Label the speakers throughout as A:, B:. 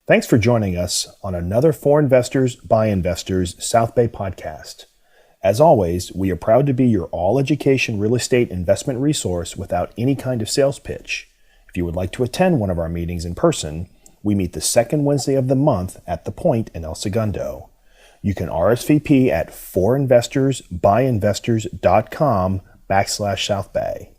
A: Thanks for joining us on another For Investors, By Investors South Bay podcast. As always, we are proud to be your all-education real estate investment resource without any kind of sales pitch. If you would like to attend one of our meetings in person, we meet the second Wednesday of the month at The Point in El Segundo. You can RSVP at forinvestorsbyinvestors.com/South Bay.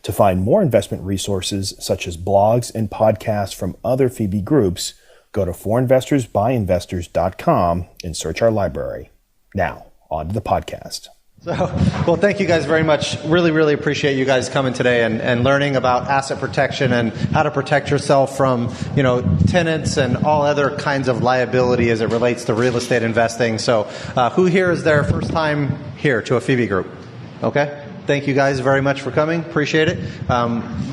A: To find more investment resources such as blogs and podcasts from other FIBI groups, go to forinvestorsbyinvestors.com and search our library. Now, on to the podcast.
B: Well, thank you guys very much. Really appreciate you guys coming today and learning about asset protection and how to protect yourself from, tenants and all other kinds of liability as it relates to real estate investing. So who here is their first time here to a FIBI group? Okay. Thank you guys very much for coming. Appreciate it.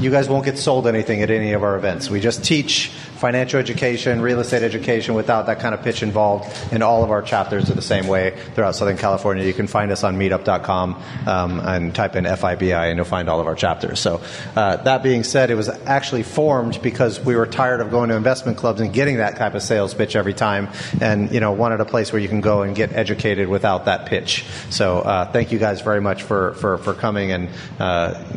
B: You guys won't get sold anything at any of our events. We just teach financial education, real estate education without that kind of pitch involved, and all of our chapters are the same way throughout Southern California. You can find us on meetup.com and type in FIBI and you'll find all of our chapters. So that being said, it was actually formed because we were tired of going to investment clubs and getting that type of sales pitch every time and wanted a place where you can go and get educated without that pitch. So thank you guys very much for coming and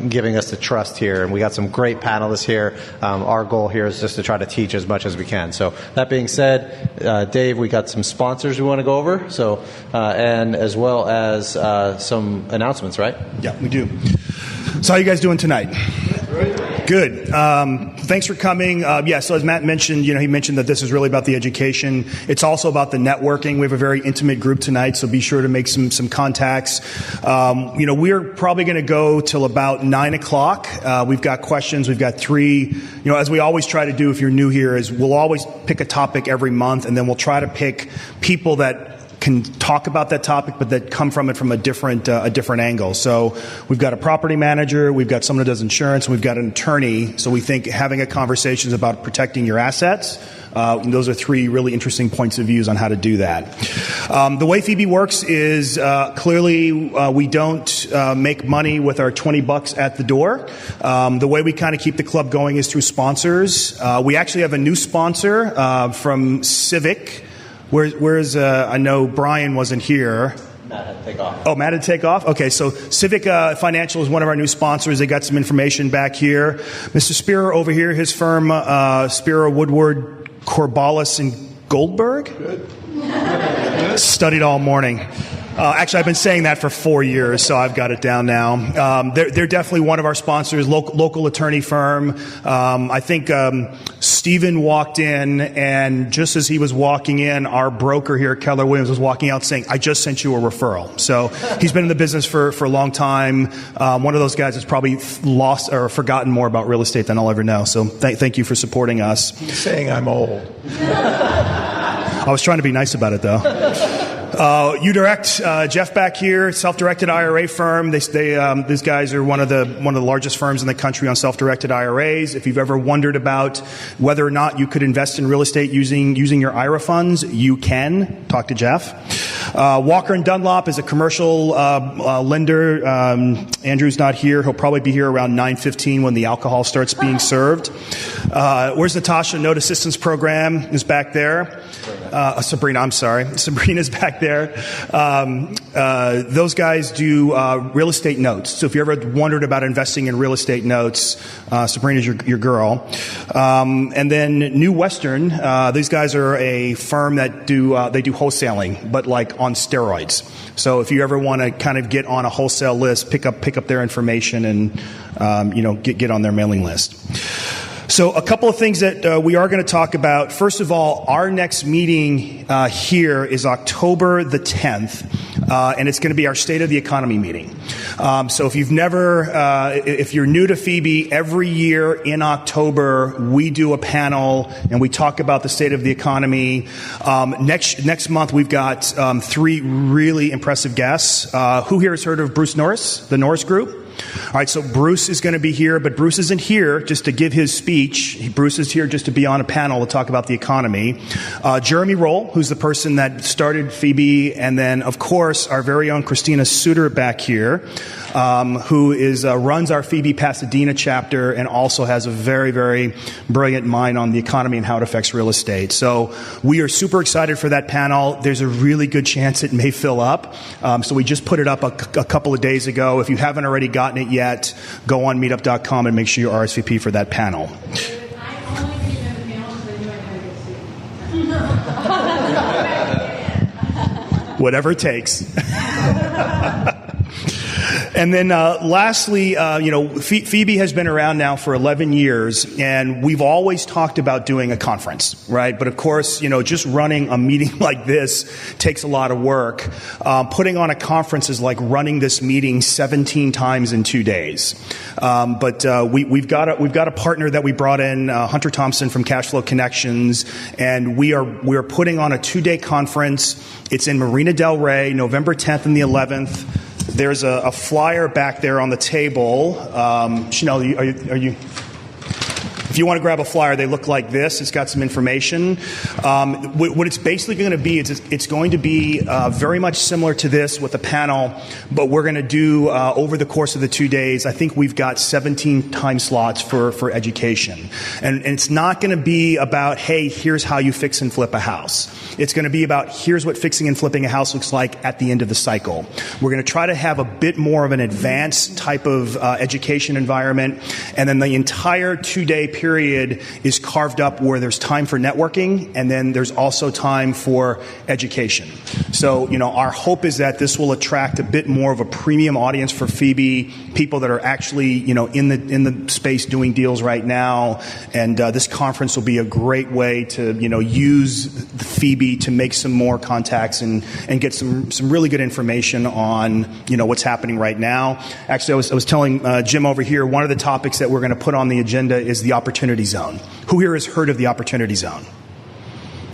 B: giving us the trust here. And we got some great panelists here. Our goal here is just to try to teach as much as we can. So that being said, Dave, we got some sponsors we want to go over. So and as well as some announcements, right?
C: Yeah, we do. So how are you guys doing tonight? Good. Thanks for coming. So as Matt mentioned, he mentioned that this is really about the education. It's also about the networking. We have a very intimate group tonight, so be sure to make some contacts. We're probably going to go till about 9 o'clock. We've got questions. We've got 3. As we always try to do if you're new here, is we'll always pick a topic every month, and then we'll try to pick people that can talk about that topic, but that come from it from a different angle. So we've got a property manager, we've got someone who does insurance, and we've got an attorney. So we think having a conversation is about protecting your assets. Those are 3 really interesting points of views on how to do that. The way FIBI works is clearly we don't make money with our $20 at the door. The way we kind of keep the club going is through sponsors. We actually have a new sponsor from Civic. Where's I know Brian wasn't here.
B: Matt had to take off.
C: Oh, Matt had to take off? Okay, so Civic Financial is one of our new sponsors. They got some information back here. Mr. Spearer over here, his firm, Spearer, Woodward, Corballis, and Goldberg.
D: Good.
C: Studied all morning. Actually, I've been saying that for 4 years, so I've got it down now. They're definitely one of our sponsors, local attorney firm. I think Stephen walked in, and just as he was walking in, our broker here, Keller Williams, was walking out saying, "I just sent you a referral." So he's been in the business for a long time. One of those guys that's probably lost or forgotten more about real estate than I'll ever know. So thank you for supporting us.
D: He's saying I'm old.
C: I was trying to be nice about it, though. UDirect, Jeff back here, self-directed IRA firm. These guys are one of the largest firms in the country on self-directed IRAs. If you've ever wondered about whether or not you could invest in real estate using your IRA funds, you can. Talk to Jeff. Walker & Dunlop is a commercial lender. Andrew's not here. He'll probably be here around 9:15 when the alcohol starts being served. Where's Natasha? Note Assistance Program is back there. Sabrina, I'm sorry. Sabrina's back there. Those guys do real estate notes. So if you ever wondered about investing in real estate notes, Sabrina's your girl. And then New Western, these guys are a firm that do wholesaling, but like on steroids. So if you ever want to kind of get on a wholesale list, pick up their information and get on their mailing list. So a couple of things that we are going to talk about. First of all, our next meeting here is October the 10th, and it's going to be our State of the Economy meeting. So if you're new to FIBI, every year in October we do a panel and we talk about the state of the economy. Next month we've got 3 really impressive guests. Who here has heard of Bruce Norris, the Norris Group? All right, so Bruce is going to be here, but Bruce isn't here just to give his speech. Bruce is here just to be on a panel to talk about the economy. Jeremy Roll, who's the person that started FIBI, and then, of course, our very own Christina Suter back here, who runs our FIBI Pasadena chapter and also has a very, very brilliant mind on the economy and how it affects real estate. So we are super excited for that panel. There's a really good chance it may fill up. So we just put it up a couple of days ago. If you haven't already gotten it yet, go on meetup.com and make sure you RSVP for that panel. Whatever it takes. And then lastly, FIBI has been around now for 11 years, and we've always talked about doing a conference, right? But of course, just running a meeting like this takes a lot of work. Putting on a conference is like running this meeting 17 times in 2 days. But we've got a partner that we brought in, Hunter Thompson from Cashflow Connections, and we are putting on a 2-day conference. It's in Marina Del Rey, November 10th and the 11th. There's a flyer back there on the table. Chanel, are you? If you want to grab a flyer, they look like this. It's got some information. What it's basically going to be is it's going to be very much similar to this with a panel, but we're going to do over the course of the 2 days, I think we've got 17 time slots for education. And it's not going to be about, hey, here's how you fix and flip a house. It's going to be about, here's what fixing and flipping a house looks like at the end of the cycle. We're going to try to have a bit more of an advanced type of education environment, and then the entire 2-day period is carved up where there's time for networking, and then there's also time for education. So, our hope is that this will attract a bit more of a premium audience for FIBI, people that are actually, in the space doing deals right now. And this conference will be a great way to, use the FIBI to make some more contacts and get some really good information on, what's happening right now. Actually, I was telling Jim over here, one of the topics that we're going to put on the agenda is the opportunity zone. Who here has heard of the opportunity zone?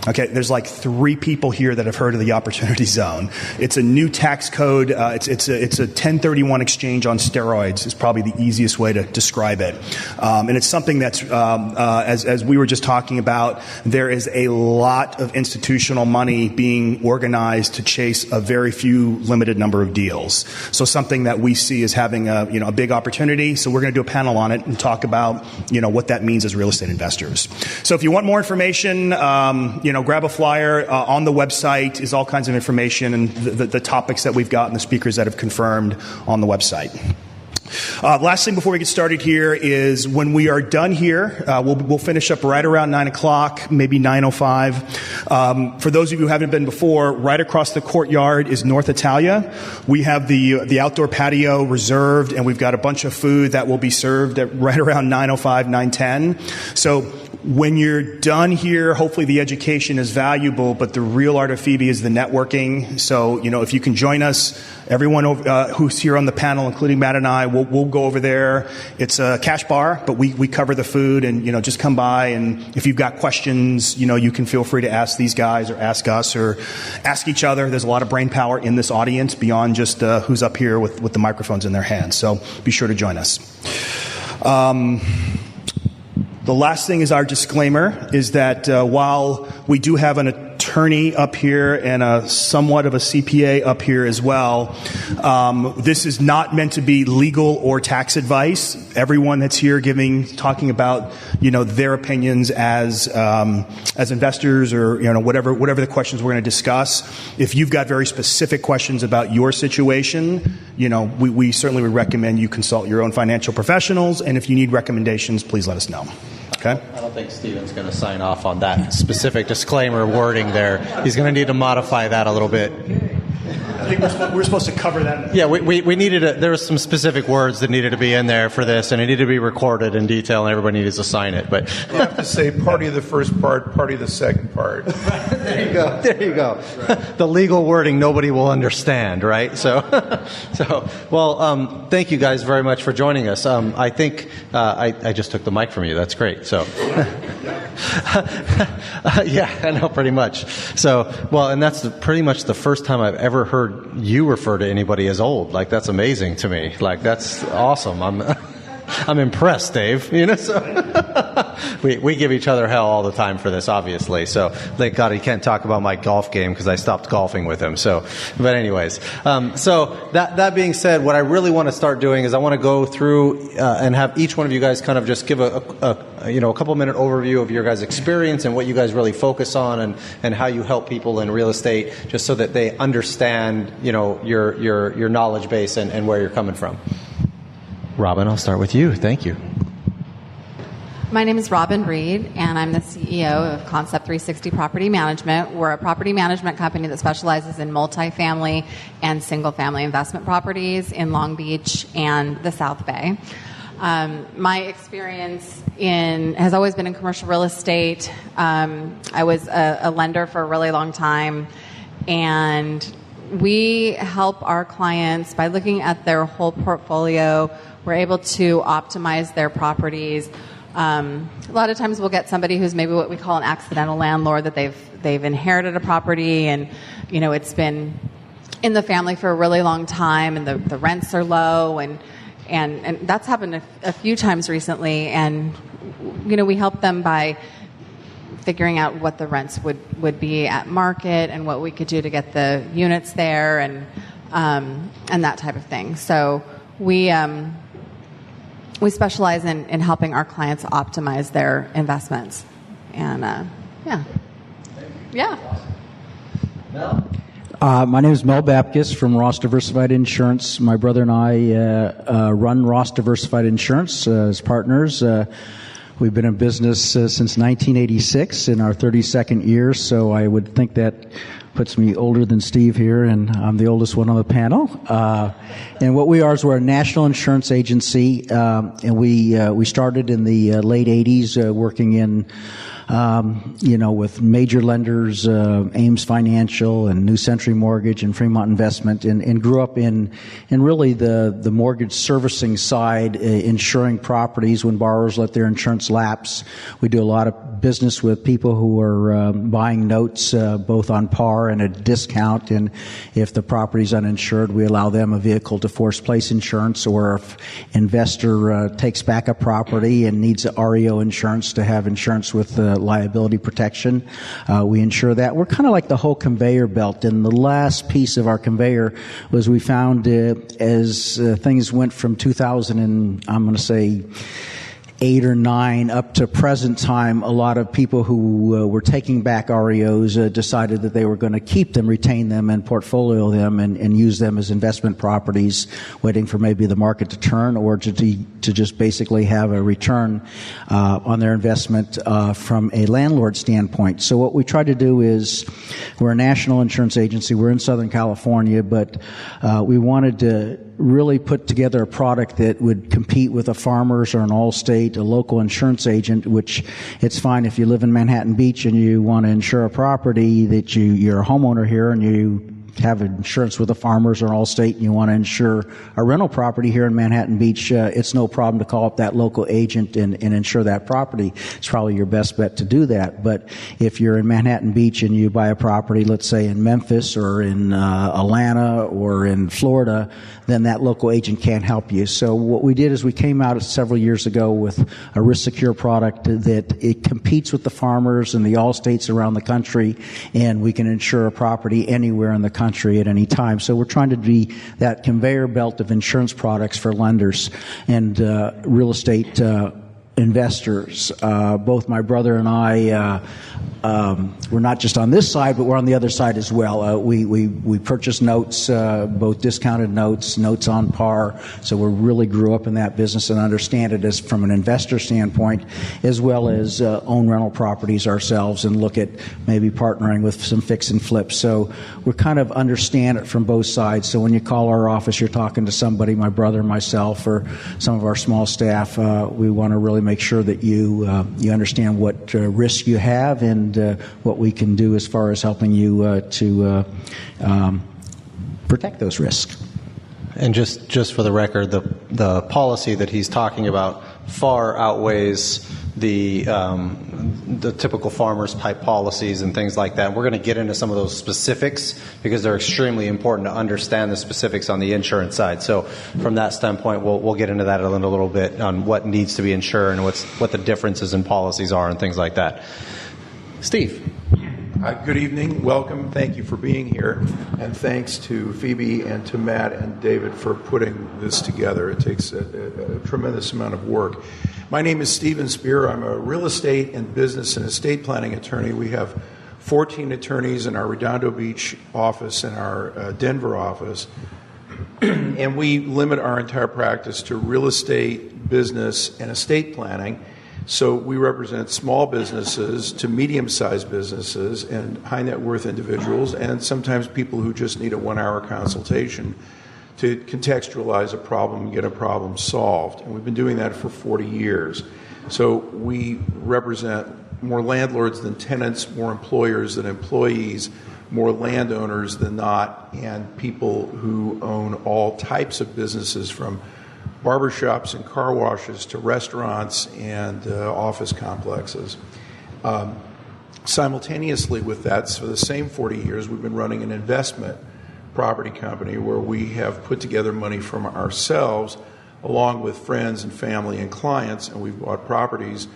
C: Okay, there's like 3 people here that have heard of the Opportunity Zone. It's a new tax code. It's a 1031 exchange on steroids is probably the easiest way to describe it. And it's something that's, as we were just talking about, there is a lot of institutional money being organized to chase a very few limited number of deals. So something that we see as having a big opportunity. So we're going to do a panel on it and talk about, what that means as real estate investors. So if you want more information, grab a flyer. On the website is all kinds of information and the topics that we've got and the speakers that have confirmed on the website. Last thing before we get started here is when we are done here, we'll finish up right around 9 o'clock, maybe 9:05. For those of you who haven't been before, right across the courtyard is North Italia. We have the outdoor patio reserved, and we've got a bunch of food that will be served at right around 9:05, 9:10. So when you're done here, hopefully the education is valuable, but the real art of FIBI is the networking. So, if you can join us, everyone who's here on the panel, including Matt and I, we'll go over there. It's a cash bar, but we cover the food, and, just come by. And if you've got questions, you can feel free to ask these guys or ask us or ask each other. There's a lot of brain power in this audience beyond just who's up here with the microphones in their hands. So be sure to join us. The last thing is our disclaimer is that while we do have an attorney up here and a somewhat of a CPA up here as well, this is not meant to be legal or tax advice. Everyone that's here talking about, their opinions as investors or, whatever the questions we're going to discuss. If you've got very specific questions about your situation, we certainly would recommend you consult your own financial professionals. And if you need recommendations, please let us know. Okay.
B: I don't think Steven's going to sign off on that specific disclaimer wording there. He's going to need to modify that a little bit.
C: I think we're supposed to cover that.
B: Yeah, we needed there was some specific words that needed to be in there for this, and it needed to be recorded in detail, and everybody needed to sign it. But
D: you have to say party of the first part, party of the second part.
B: There you go. Right. The legal wording nobody will understand, right? So thank you guys very much for joining us. I think I just took the mic from you. That's great. So. Yeah, I know, pretty much. So, and that's pretty much the first time I've ever heard heard you refer to anybody as old. Like, that's amazing to me. Like, that's awesome. I'm impressed, Dave. You know, so we give each other hell all the time for this, obviously. So thank God he can't talk about my golf game because I stopped golfing with him. So, but anyways, so that being said, what I really want to start doing is I want to go through and have each one of you guys kind of just give a couple minute overview of your guys' experience and what you guys really focus on and how you help people in real estate, just so that they understand, you know, your knowledge base and where you're coming from. Robin, I'll start with you. Thank you.
E: My name is Robin Reed, and I'm the CEO of Concept 360 Property Management. We're a property management company that specializes in multifamily and single-family investment properties in Long Beach and the South Bay. My experience has always been in commercial real estate. I was a lender for a really long time, and we help our clients by looking at their whole portfolio. We're able to optimize their properties. A lot of times we'll get somebody who's maybe what we call an accidental landlord, that they've inherited a property and, you know, it's been in the family for a really long time and the rents are low and that's happened a few times recently, and, you know, we help them by figuring out what the rents would be at market and what we could do to get the units there and that type of thing. So we specialize in helping our clients optimize their investments. And, yeah.
B: Mel?
F: My name is Mel Baptist from Ross Diversified Insurance. My brother and I run Ross Diversified Insurance as partners. We've been in business since 1986 in our 32nd year, so I would think that puts me older than Steve here, and I'm the oldest one on the panel. And what we are is we're a national insurance agency, and we started in the late 80s working in with major lenders, Ames Financial and New Century Mortgage and Fremont Investment, and grew up in really the mortgage servicing side, insuring properties when borrowers let their insurance lapse. We do a lot of business with people who are buying notes both on par and at a discount, and if the property's uninsured, we allow them a vehicle to force place insurance, or if investor takes back a property and needs REO insurance to have insurance with liability protection, we insure that. We're kind of like the whole conveyor belt, and the last piece of our conveyor was we found as things went from 2000 and I'm going to say 8 or 9 up to present time, a lot of people who were taking back REOs decided that they were going to keep them, retain them, and portfolio them and use them as investment properties, waiting for maybe the market to turn, or to just basically have a return on their investment from a landlord standpoint. So what we try to do is, we're a national insurance agency. We're in Southern California, but we wanted to really put together a product that would compete with a Farmers or an Allstate, a local insurance agent, which it's fine if you live in Manhattan Beach and you want to insure a property that you're a homeowner here and you have insurance with a Farmers or an Allstate and you want to insure a rental property here in Manhattan Beach, it's no problem to call up that local agent and insure that property. It's probably your best bet to do that. But if you're in Manhattan Beach and you buy a property, let's say in Memphis or in Atlanta or in Florida, then that local agent can't help you. So what we did is we came out several years ago with a risk secure product that it competes with the Farmers and the Allstates around the country, and we can insure a property anywhere in the country at any time. So we're trying to be that conveyor belt of insurance products for lenders and real estate investors. Both my brother and I, we're not just on this side, but we're on the other side as well. We purchase notes, both discounted notes on par. So we really grew up in that business and understand it as from an investor standpoint, as well as own rental properties ourselves and look at maybe partnering with some fix and flips. So we kind of understand it from both sides. So when you call our office, you're talking to somebody, my brother, myself, or some of our small staff. We want to really make sure that you understand what risk you have and what we can do as far as helping you to protect those risks.
B: And just for the record, the policy that he's talking about far outweighs the typical farmers type policies and things like that. And we're going to get into some of those specifics because they're extremely important to understand the specifics on the insurance side. So from that standpoint, we'll get into that in a little bit on what needs to be insured and what the differences in policies are and things like that. Steve.
D: Good evening. Welcome. Thank you for being here. And thanks to FIBI and to Matt and David for putting this together. It takes a tremendous amount of work. My name is Stephen Spear. I'm a real estate and business and estate planning attorney. We have 14 attorneys in our Redondo Beach office and our Denver office. And we limit our entire practice to real estate, business, and estate planning. So we represent small businesses to medium-sized businesses and high net worth individuals, and sometimes people who just need a 1-hour consultation to contextualize a problem and get a problem solved. And we've been doing that for 40 years. So we represent more landlords than tenants, more employers than employees, more landowners than not, and people who own all types of businesses from barbershops and car washes to restaurants and office complexes. Simultaneously with that, for the same 40 years, we've been running an investment property company where we have put together money from ourselves along with friends and family and clients, and we've bought properties.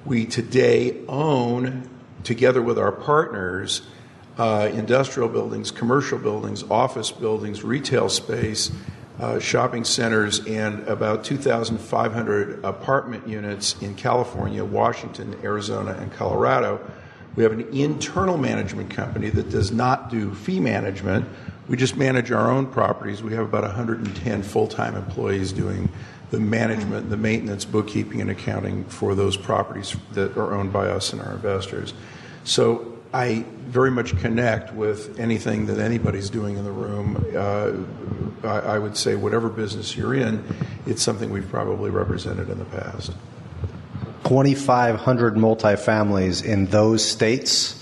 D: We today own, together with our partners, industrial buildings, commercial buildings, office buildings, retail space, shopping centers, and about 2,500 apartment units in California, Washington, Arizona, and Colorado. We have an internal management company that does not do fee management. We just manage our own properties. We have about 110 full-time employees doing the management, the maintenance, bookkeeping, and accounting for those properties that are owned by us and our investors. So I very much connect with anything that anybody's doing in the room. I would say whatever business you're in, it's something we've probably represented in the past.
B: 2,500 multifamilies in those states.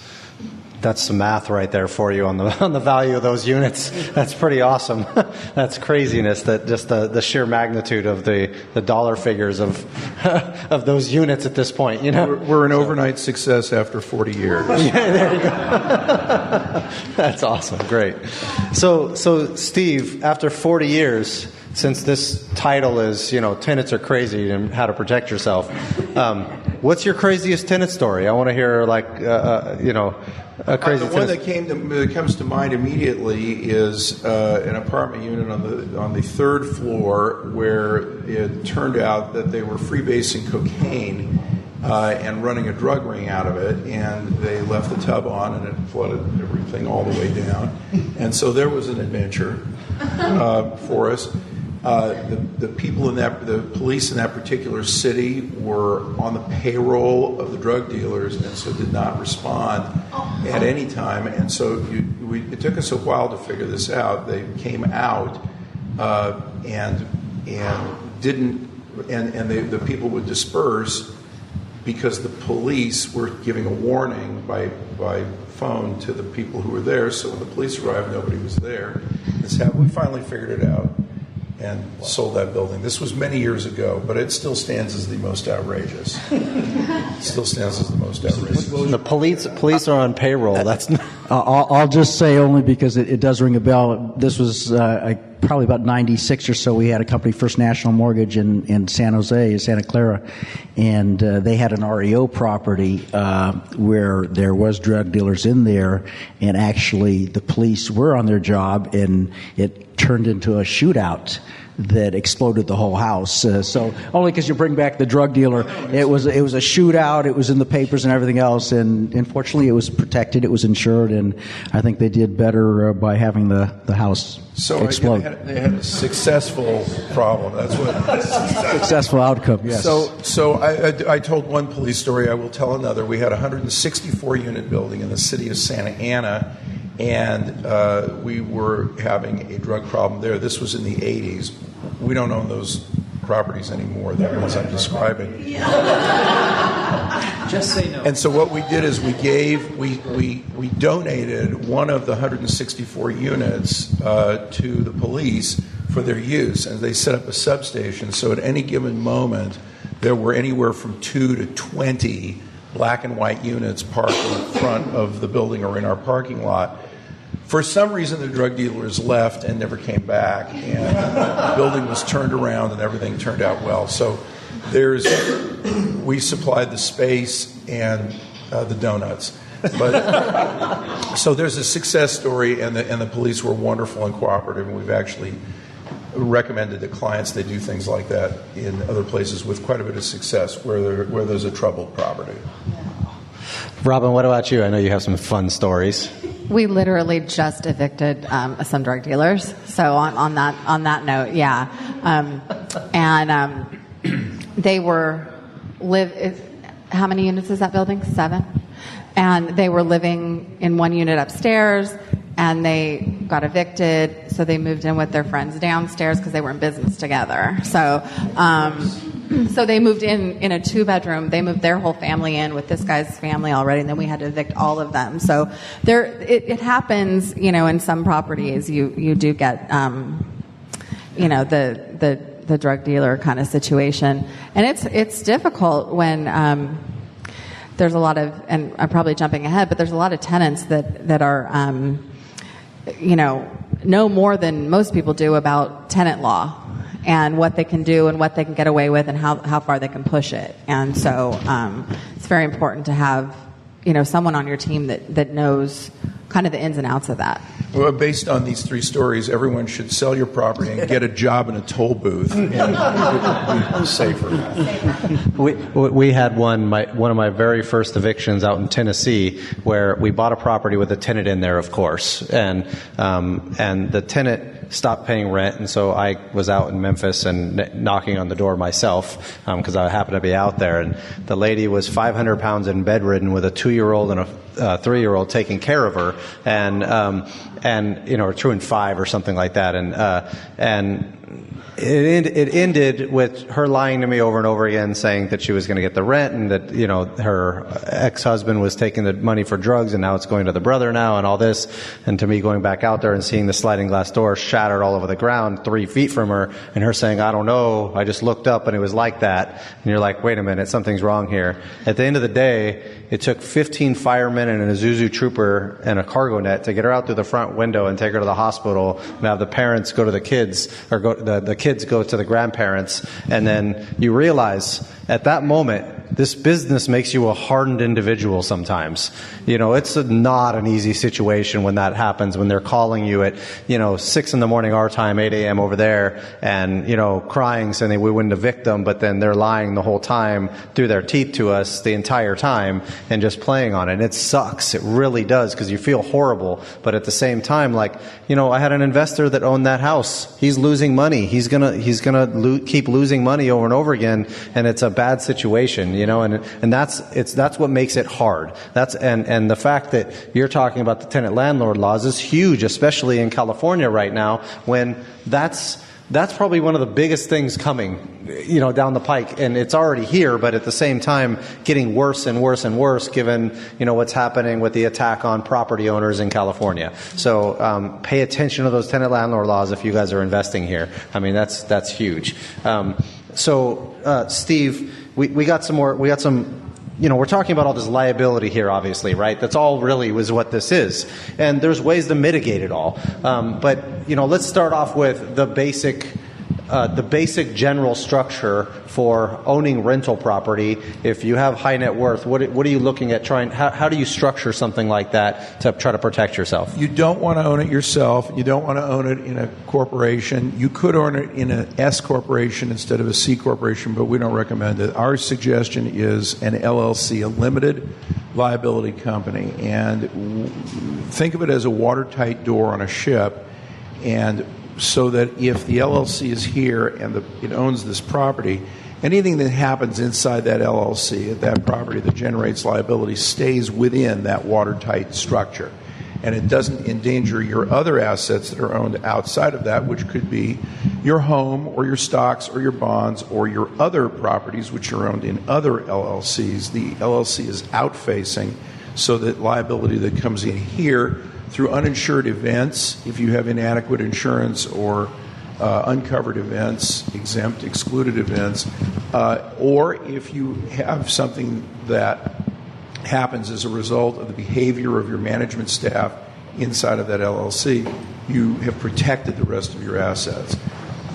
B: That's some math right there for you on the value of those units. That's pretty awesome. That's craziness. That just the sheer magnitude of the dollar figures of those units at this point. You know,
D: we're an overnight success after 40 years.
B: Yeah, there you go. That's awesome. Great. So Steve, after 40 years, since this title is, tenants are crazy and how to protect yourself, what's your craziest tenant story? I want to hear, a crazy
D: the one that comes to mind immediately is an apartment unit on the third floor where it turned out that they were freebasing cocaine and running a drug ring out of it, and they left the tub on and it flooded everything all the way down. And so there was an adventure for us. The people the police in that particular city were on the payroll of the drug dealers, and so did not respond at any time. And so it took us a while to figure this out. They came out and didn't, and the people would disperse because the police were giving a warning by phone to the people who were there. So when the police arrived, nobody was there. We finally figured it out and sold that building. This was many years ago, but it still stands as the most outrageous.
B: The police are on payroll. That's not...
F: I'll just say, only because it does ring a bell. This was probably about 96 or so. We had a company, First National Mortgage, in San Jose, Santa Clara, and they had an REO property where there was drug dealers in there, and actually the police were on their job, and it turned into a shootout that exploded the whole house. So only because you bring back the drug dealer, it was a shootout. It was in the papers and everything else, and unfortunately, it was protected. It was insured, and I think they did better by having the house explode.
D: They had a successful problem. That's what
F: successful outcome. Yes.
D: So I told one police story. I will tell another. We had a 164 unit building in the city of Santa Ana, and we were having a drug problem there. This was in the 80s. We don't own those properties anymore, the ones I'm describing.
G: Just say no.
D: And so what we did is we donated one of the 164 units to the police for their use, and they set up a substation. So at any given moment, there were anywhere from 2 to 20 black and white units parked in front of the building or in our parking lot. For some reason, the drug dealers left and never came back, and the building was turned around and everything turned out well. So we supplied the space and the donuts. But so there's a success story, and the police were wonderful and cooperative, and we've actually recommended to clients they do things like that in other places with quite a bit of success where there's a troubled property.
B: Robin, what about you? I know you have some fun stories.
E: We literally just evicted some drug dealers. So on that note, yeah, they were how many units is that building? 7. And they were living in one unit upstairs, and they got evicted, so they moved in with their friends downstairs because they were in business together. So they moved in a 2-bedroom. They moved their whole family in with this guy's family already, and then we had to evict all of them. So it happens, in some properties. You do get, the drug dealer kind of situation, and it's difficult when. There's a lot of, and I'm probably jumping ahead, but there's a lot of tenants that are, know more than most people do about tenant law and what they can do and what they can get away with and how far they can push it. And so it's very important to have, someone on your team that knows kind of the ins and outs of that.
D: Well, based on these 3 stories, everyone should sell your property and get a job in a toll booth, and it would be safer.
B: We had one of my very first evictions out in Tennessee, where we bought a property with a tenant in there, of course, and the tenant stopped paying rent, and so I was out in Memphis and knocking on the door myself because I happened to be out there, and the lady was 500 pounds and bedridden with a 2-year-old and a 3-year-old taking care of her, and or 2 and 5 or something like that, and it ended with her lying to me over and over again, saying that she was going to get the rent, and that her ex-husband was taking the money for drugs, and now it's going to the brother now, and all this, and to me going back out there and seeing the sliding glass door shattered all over the ground 3 feet from her, and her saying, "I don't know, I just looked up and it was like that," and you're like, wait a minute, something's wrong here. At the end of the day, it took 15 firemen and a Zuzu trooper and a cargo net to get her out through the front window and take her to the hospital, and have the parents go to the kids, or the kids go to the grandparents, and then you realize at that moment, this business makes you a hardened individual sometimes. It's not an easy situation when that happens, when they're calling you at, 6 in the morning our time, 8 a.m. over there, and, crying, saying we wouldn't evict them, but then they're lying the whole time through their teeth to us the entire time and just playing on it. And it sucks. It really does, because you feel horrible. But at the same time, I had an investor that owned that house. He's losing money. He's gonna keep losing money over and over again, and it's a bad situation. And that's what makes it hard. And the fact that you're talking about the tenant landlord laws is huge, especially in California right now, when that's probably one of the biggest things coming, down the pike, and it's already here, but at the same time getting worse and worse and worse, given what's happening with the attack on property owners in California. So pay attention to those tenant landlord laws if you guys are investing here. I mean, that's huge. Steve, we got some more. We got some. We're talking about all this liability here, obviously, right? That's all really was what this is. And there's ways to mitigate it all. But let's start off with the basic general structure for owning rental property. If you have high net worth, what are you looking at how do you structure something like that to try to protect yourself?
D: You don't want to own it yourself. You don't want to own it in a corporation. You could own it in an S corporation instead of a C corporation, but we don't recommend it. Our suggestion is an LLC, a limited liability company. And think of it as a watertight door on a ship, and so that if the LLC is here and it owns this property, anything that happens inside that LLC at that property that generates liability stays within that watertight structure. And it doesn't endanger your other assets that are owned outside of that, which could be your home or your stocks or your bonds or your other properties which are owned in other LLCs. The LLC is outfacing, so that liability that comes in here through uninsured events, if you have inadequate insurance or uncovered events, exempt, excluded events, or if you have something that happens as a result of the behavior of your management staff inside of that LLC, you have protected the rest of your assets.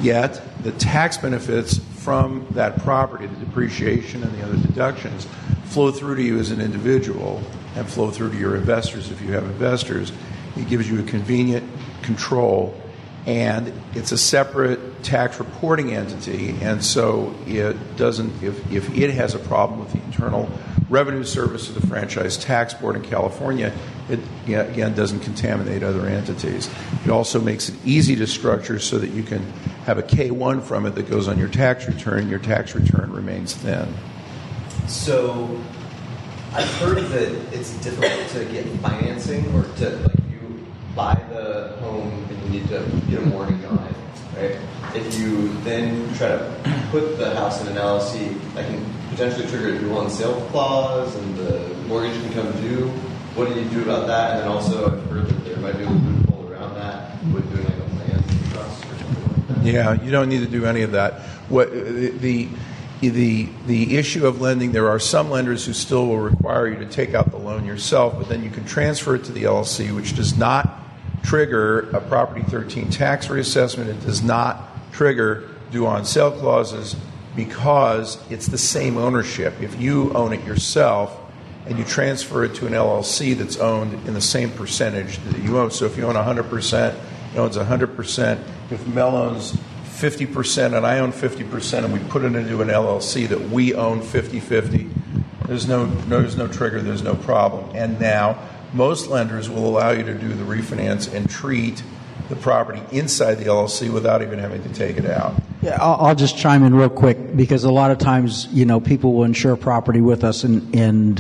D: Yet, the tax benefits from that property, the depreciation and the other deductions, flow through to you as an individual and flow through to your investors if you have investors. It gives you a convenient control, and it's a separate tax reporting entity, and so it doesn't, if it has a problem with the Internal Revenue Service of the Franchise Tax Board in California, it again doesn't contaminate other entities. It also makes it easy to structure so that you can have a K-1 from it that goes on your tax return. Your tax return remains thin.
G: So I've heard that it's difficult to get financing, or to, like, you buy the home and you need to get a mortgage on it, right? If you then try to put the house in an LLC, that can potentially trigger a due on sale clause and the mortgage can come due. What do you do about that? And then also I've heard that there might be a loophole around that with doing like a land trust or something like that.
D: Yeah, you don't need to do any of that. What the issue of lending, there are some lenders who still will require you to take out the loan yourself, but then you can transfer it to the LLC, which does not trigger a Property 13 tax reassessment. It does not trigger due on sale clauses because it's the same ownership. If you own it yourself and you transfer it to an LLC that's owned in the same percentage that you own, so if you own 100%, it owns 100%. If Mel owns 50% and I own 50% and we put it into an LLC that we own 50-50, there's no trigger, there's no problem. And now most lenders will allow you to do the refinance and treat the property inside the LLC without even having to take it out.
F: Yeah, I'll just chime in real quick, because a lot of times, people will insure property with us and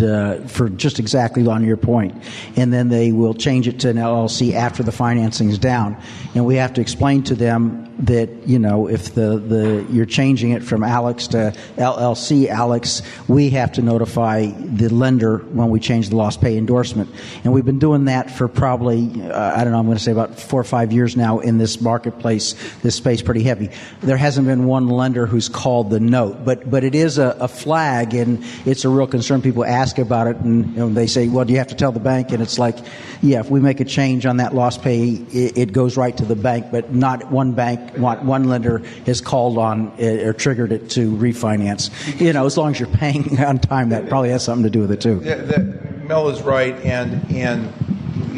F: for just exactly on your point, and then they will change it to an LLC after the financing is down, and we have to explain to them that if you're changing it from Alex to LLC Alex, we have to notify the lender when we change the lost pay endorsement, and we've been doing that for probably I'm going to say about 4 or 5 years now in this marketplace, this space pretty heavy. There hasn't been one lender who's called the note, but it is a flag, and it's a real concern. People ask about it, and they say, well, do you have to tell the bank? And it's like, yeah, if we make a change on that lost pay, it goes right to the bank, but not one lender has called on or triggered it to refinance. As long as you're paying on time, that probably has something to do with it too.
D: Mel is right, and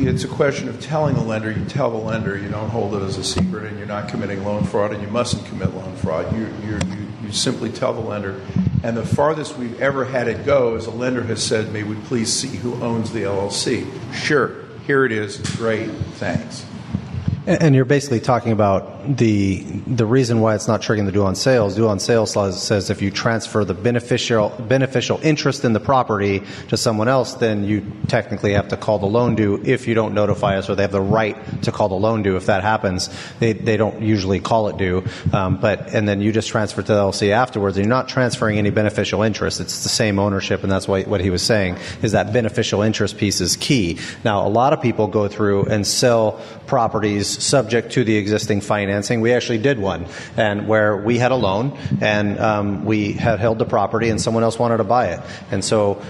D: it's a question of telling the lender. You tell the lender, you don't hold it as a secret, and you're not committing loan fraud, and you mustn't commit loan fraud. You simply tell the lender. And the farthest we've ever had it go is a lender has said, may we please see who owns the LLC? Sure, here it is, great, thanks.
B: And you're basically talking about the reason why it's not triggering the due on sales. Due on sales says if you transfer the beneficial interest in the property to someone else, then you technically have to call the loan due if you don't notify us, or they have the right to call the loan due. If that happens, they don't usually call it due, and then you just transfer to the LLC afterwards, and you're not transferring any beneficial interest. It's the same ownership, and that's what he was saying, is that beneficial interest piece is key. Now, a lot of people go through and sell properties subject to the existing financing. We actually did one, and where we had a loan, and we had held the property, and someone else wanted to buy it, and so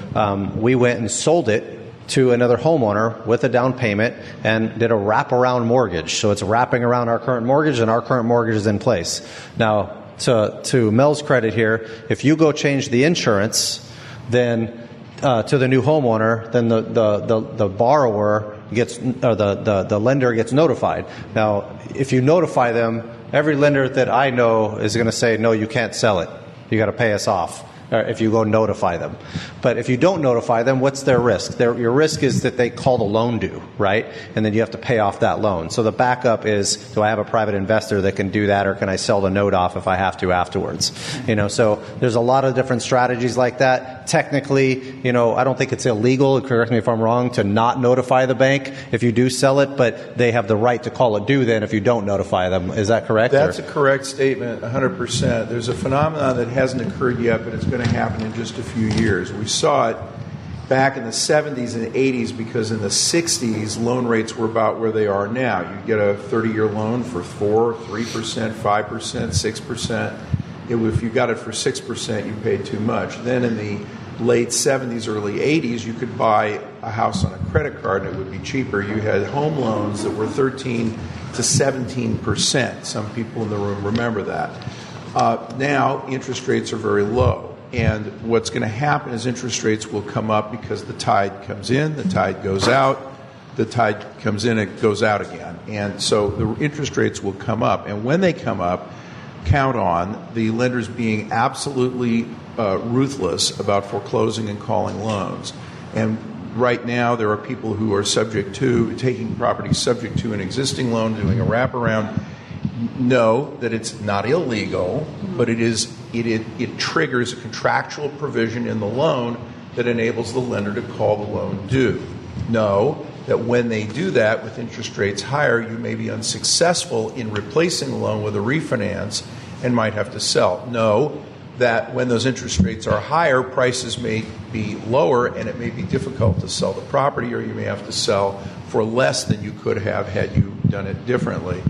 B: we went and sold it to another homeowner with a down payment and did a wraparound mortgage. So it's wrapping around our current mortgage, and our current mortgage is in place. Now, to Mel's credit here, if you go change the insurance, then to the new homeowner, then the borrower gets, or the lender gets notified. Now, if you notify them, every lender that I know is going to say, no, you can't sell it. You got to pay us off. If you go notify them. But if you don't notify them, what's their risk? Your risk is that they call the loan due, right? And then you have to pay off that loan. So the backup is, do I have a private investor that can do that, or can I sell the note off if I have to afterwards? So there's a lot of different strategies like that. Technically, I don't think it's illegal, correct me if I'm wrong, to not notify the bank if you do sell it, but they have the right to call it due then if you don't notify them. Is that correct?
D: That's a correct statement, 100%. There's a phenomenon that hasn't occurred yet, but it's going to happen in just a few years. We saw it back in the 70s and 80s, because in the 60s, loan rates were about where they are now. You get a 30-year loan for 4%, 3%, 5%, 6%. If you got it for 6%, you paid too much. Then in the late 70s, early 80s, you could buy a house on a credit card and it would be cheaper. You had home loans that were 13 to 17%. Some people in the room remember that. Now, interest rates are very low. And what's going to happen is interest rates will come up because the tide comes in, the tide goes out, the tide comes in, it goes out again. And so the interest rates will come up. And when they come up, count on the lenders being absolutely ruthless about foreclosing and calling loans. And right now, there are people who are subject to taking property subject to an existing loan, doing a wraparound. Know that it's not illegal, but it triggers a contractual provision in the loan that enables the lender to call the loan due. Know that when they do that with interest rates higher, you may be unsuccessful in replacing the loan with a refinance and might have to sell. Know that when those interest rates are higher, prices may be lower and it may be difficult to sell the property, or you may have to sell for less than you could have had you done it differently.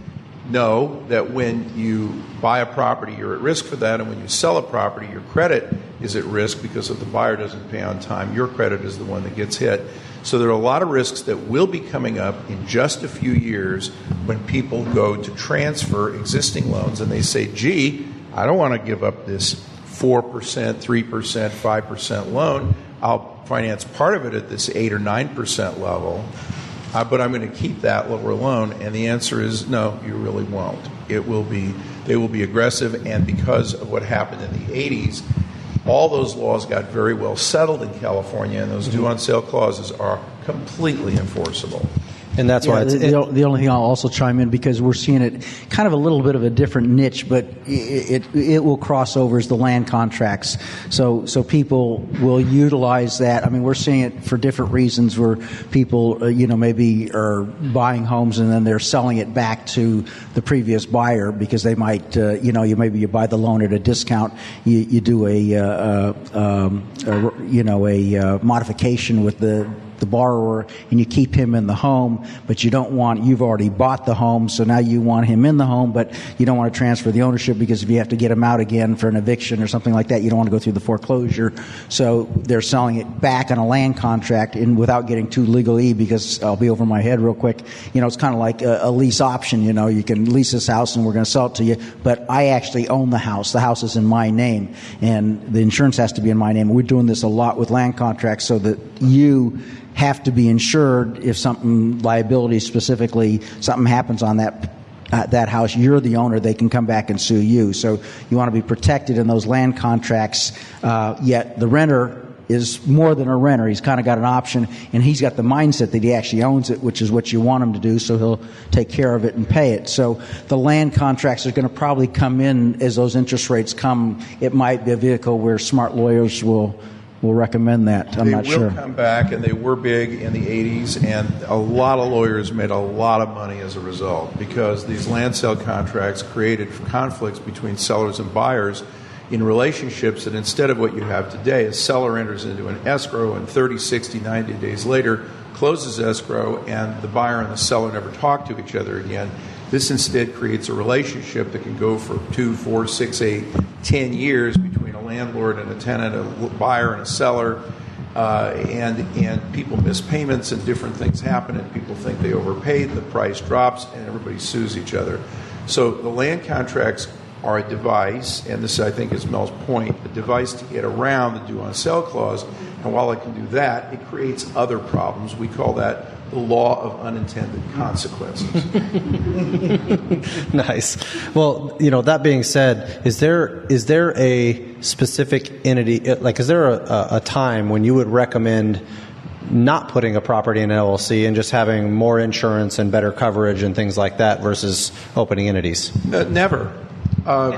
D: Know that when you buy a property, you're at risk for that, and when you sell a property, your credit is at risk because if the buyer doesn't pay on time, your credit is the one that gets hit. So there are a lot of risks that will be coming up in just a few years when people go to transfer existing loans and they say, gee, I don't want to give up this 4%, 3%, 5% loan. I'll finance part of it at this 8 or 9% level. But I'm going to keep that lower loan, and the answer is no, you really won't. They will be aggressive, and because of what happened in the 80s, all those laws got very well settled in California, and those due on sale clauses are completely enforceable.
B: And that's why
F: the only thing I'll also chime in, because we're seeing it kind of a little bit of a different niche, but it will cross over as the land contracts. So people will utilize that. I mean, we're seeing it for different reasons where people, maybe are buying homes and then they're selling it back to the previous buyer because they might, you buy the loan at a discount, you do a modification with the borrower, and you keep him in the home, but you've already bought the home, so now you want him in the home, but you don't want to transfer the ownership because if you have to get him out again for an eviction or something like that, you don't want to go through the foreclosure. So they're selling it back on a land contract and without getting too legally, because I'll be over my head real quick. It's kind of like a lease option. You can lease this house and we're going to sell it to you, but I actually own the house. The house is in my name and the insurance has to be in my name. We're doing this a lot with land contracts so that you have to be insured if something, liability specifically, something happens on that house, you're the owner, they can come back and sue you. So you want to be protected in those land contracts, yet the renter is more than a renter. He's kind of got an option, and he's got the mindset that he actually owns it, which is what you want him to do, so he'll take care of it and pay it. So the land contracts are going to probably come in as those interest rates come. It might be a vehicle where smart lawyers will recommend that. I'm not sure.
D: They will come back, and they were big in the 80s, and a lot of lawyers made a lot of money as a result because these land sale contracts created conflicts between sellers and buyers in relationships that instead of what you have today, a seller enters into an escrow and 30, 60, 90 days later closes escrow, and the buyer and the seller never talk to each other again. This instead creates a relationship that can go for 2, 4, 6, 8, 10 years between a landlord and a tenant, a buyer and a seller, and people miss payments and different things happen and people think they overpaid, the price drops, and everybody sues each other. So the land contracts are a device, and this I think is Mel's point, a device to get around the due on sale clause, and while it can do that, it creates other problems. We call that the law of unintended consequences.
B: Nice. Well, that being said, is there a specific entity, like is there a time when you would recommend not putting a property in an LLC and just having more insurance and better coverage and things like that versus opening entities?
D: Never. You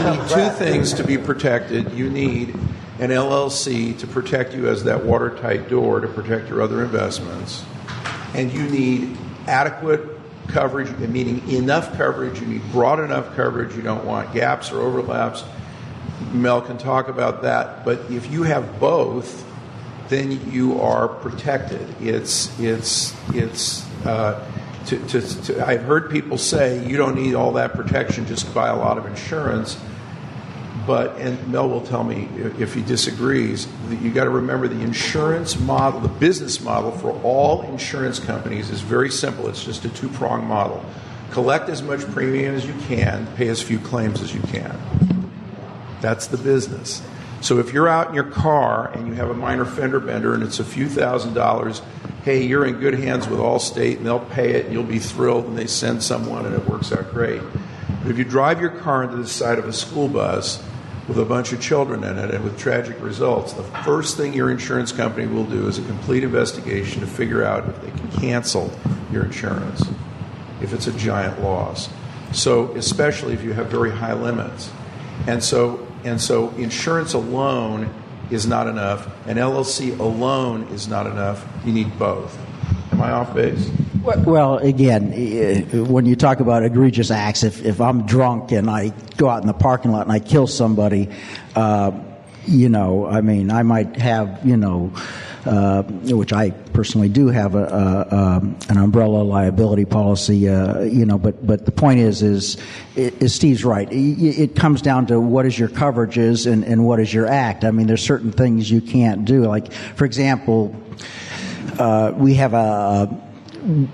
D: need two things to be protected. You need an LLC to protect you as that watertight door to protect your other investments. And you need adequate coverage, meaning enough coverage. You need broad enough coverage. You don't want gaps or overlaps. Mel can talk about that. But if you have both, then you are protected. I've heard people say you don't need all that protection, just buy a lot of insurance. And Mel will tell me if he disagrees, that you got to remember the insurance model, the business model for all insurance companies is very simple. It's just a two-pronged model. Collect as much premium as you can, pay as few claims as you can. That's the business. So if you're out in your car and you have a minor fender bender and it's a few $1,000s, hey, you're in good hands with Allstate and they'll pay it and you'll be thrilled and they send someone and it works out great. But if you drive your car into the side of a school bus with a bunch of children in it and with tragic results, the first thing your insurance company will do is a complete investigation to figure out if they can cancel your insurance if it's a giant loss. So especially if you have very high limits. And so insurance alone is not enough, and LLC alone is not enough. You need both. Am I off base?
F: Well, again, when you talk about egregious acts, if I'm drunk and I go out in the parking lot and I kill somebody, I might have, which I personally do have an umbrella liability policy, but the point is Steve's right. It comes down to what is your coverages and what is your act. I mean, there's certain things you can't do. Like, for example, we have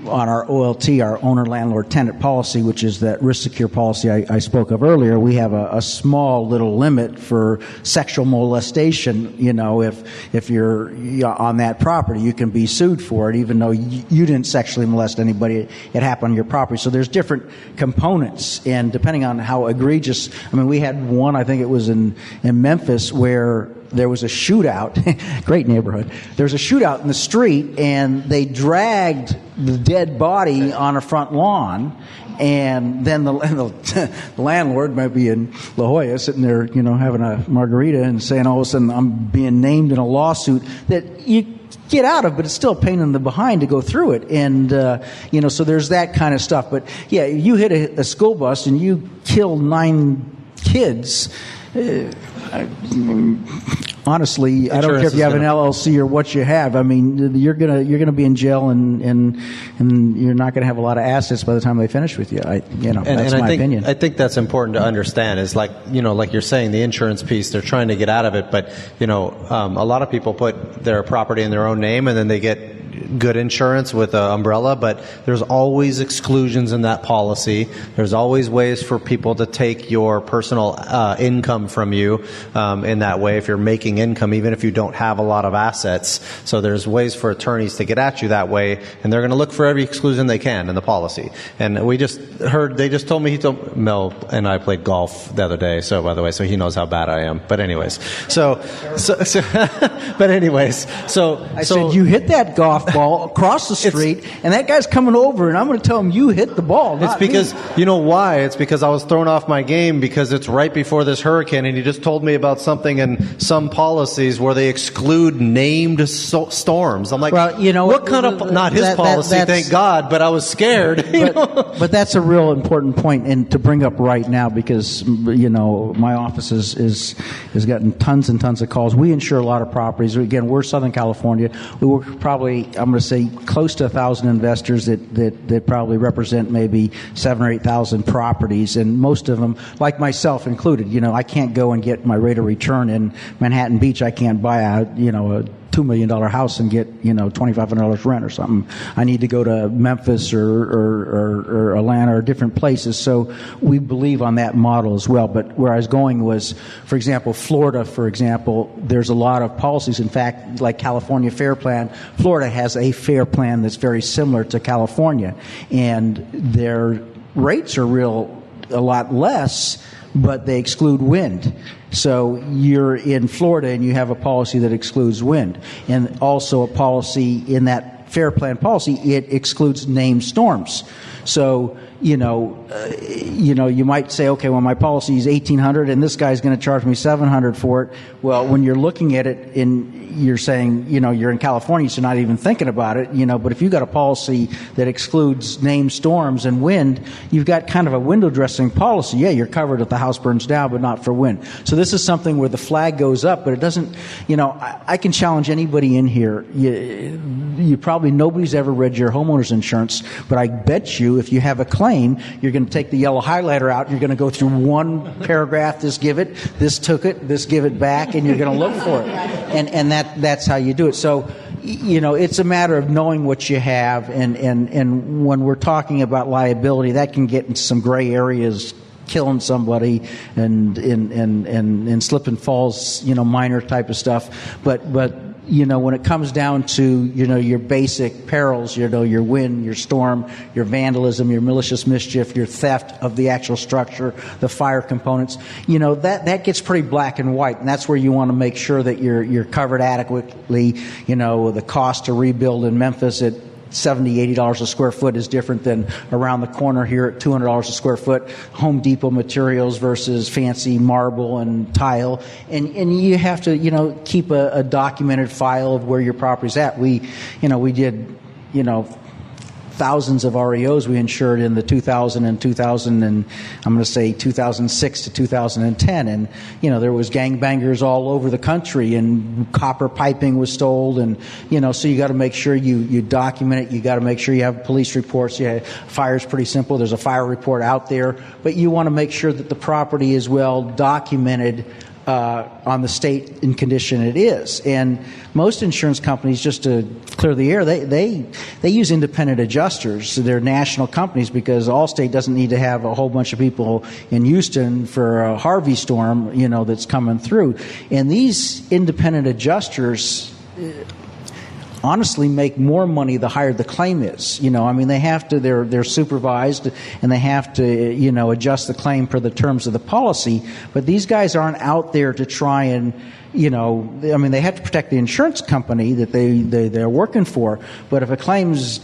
F: on our OLT, our owner-landlord-tenant policy, which is that risk-secure policy I spoke of earlier, we have a small little limit for sexual molestation. If you're on that property, you can be sued for it, even though you didn't sexually molest anybody. It happened on your property. So there's different components, and depending on how egregious. I mean, we had one, I think it was in Memphis, where there was a shootout. Great neighborhood. There was a shootout in the street, and they dragged the dead body on a front lawn, and then the landlord might be in La Jolla sitting there, having a margarita and saying, all of a sudden, I'm being named in a lawsuit that you get out of, but it's still a pain in the behind to go through it. And, so there's that kind of stuff. But, yeah, you hit a school bus and you kill 9 kids. Honestly, I don't care if you have an LLC or what you have. I mean, you're gonna be in jail, and you're not gonna have a lot of assets by the time they finish with you. That's my opinion.
B: I think that's important to understand. Is like you're saying, the insurance piece. They're trying to get out of it, but a lot of people put their property in their own name, and then they get good insurance with an umbrella, but there's always exclusions in that policy. There's always ways for people to take your personal income from you in that way if you're making income, even if you don't have a lot of assets. So there's ways for attorneys to get at you that way, and they're going to look for every exclusion they can in the policy. And we just heard, they just told me, Mel and I played golf the other day, so by the way, so he knows how bad I am. But anyways, so I said, you hit that golf ball across the street, and that guy's coming over, and I'm going to tell him you hit the ball. It's because, you know why? It's because I was thrown off my game because it's right before this hurricane, and he just told me about something in some policies where they exclude named storms. I'm like, well, what kind of, not his policy, thank God, but I was scared.
F: But that's a real important point, and to bring up right now, because, my office is gotten tons and tons of calls. We insure a lot of properties. Again, we're Southern California. We work probably, I'm going to say, close to 1,000 investors that probably represent maybe 7,000 or 8,000 properties, and most of them, like myself included, I can't go and get my rate of return in Manhattan Beach. I can't buy a $2 million house and get $2,500 rent or something. I need to go to Memphis or Atlanta or different places. So we believe on that model as well. But where I was going was, for example, Florida. For example, there's a lot of policies. In fact, like California Fair Plan, Florida has a fair plan that's very similar to California, and their rates are a lot less, but they exclude wind. So you're in Florida and you have a policy that excludes wind, and also a policy in that fair plan policy, it excludes named storms. So you might say, okay, well, my policy is $1,800 and this guy's going to charge me $700 for it. Well, when you're looking at it you're saying, you're in California, so you're not even thinking about it, but if you've got a policy that excludes named storms and wind, you've got kind of a window dressing policy. Yeah, you're covered if the house burns down, but not for wind. So this is something where the flag goes up, but it doesn't, I can challenge anybody in here. You probably, nobody's ever read your homeowner's insurance, but I bet you if you have a claim, you're going to take the yellow highlighter out, and you're going to go through one paragraph, this give it, this took it, this give it back, and you're going to look for it. And that's how you do it. So, it's a matter of knowing what you have, and when we're talking about liability, that can get into some gray areas, killing somebody and slip and falls, minor type of stuff. But when it comes down to, your basic perils, your wind, your storm, your vandalism, your malicious mischief, your theft of the actual structure, the fire components, that gets pretty black and white. And that's where you want to make sure that you're covered adequately. The cost to rebuild in Memphis at $70, $80 a square foot is different than around the corner here at $200 a square foot. Home Depot materials versus fancy marble and tile, and you have to keep a documented file of where your property's at. We did thousands of REOs we insured in the 2000 and I'm going to say 2006 to 2010, and there was gangbangers all over the country, and copper piping was stolen, and so you got to make sure you document it. You got to make sure you have police reports. Fire's pretty simple. There's a fire report out there, but you want to make sure that the property is well documented on the state and condition it is. And most insurance companies, just to clear the air, they use independent adjusters. So they're national companies, because Allstate doesn't need to have a whole bunch of people in Houston for a Harvey storm, that's coming through. And these independent adjusters honestly make more money the higher the claim is. They have to, they're supervised, and they have to, adjust the claim per the terms of the policy. But these guys aren't out there to try and, they have to protect the insurance company that they're working for. But if a claim's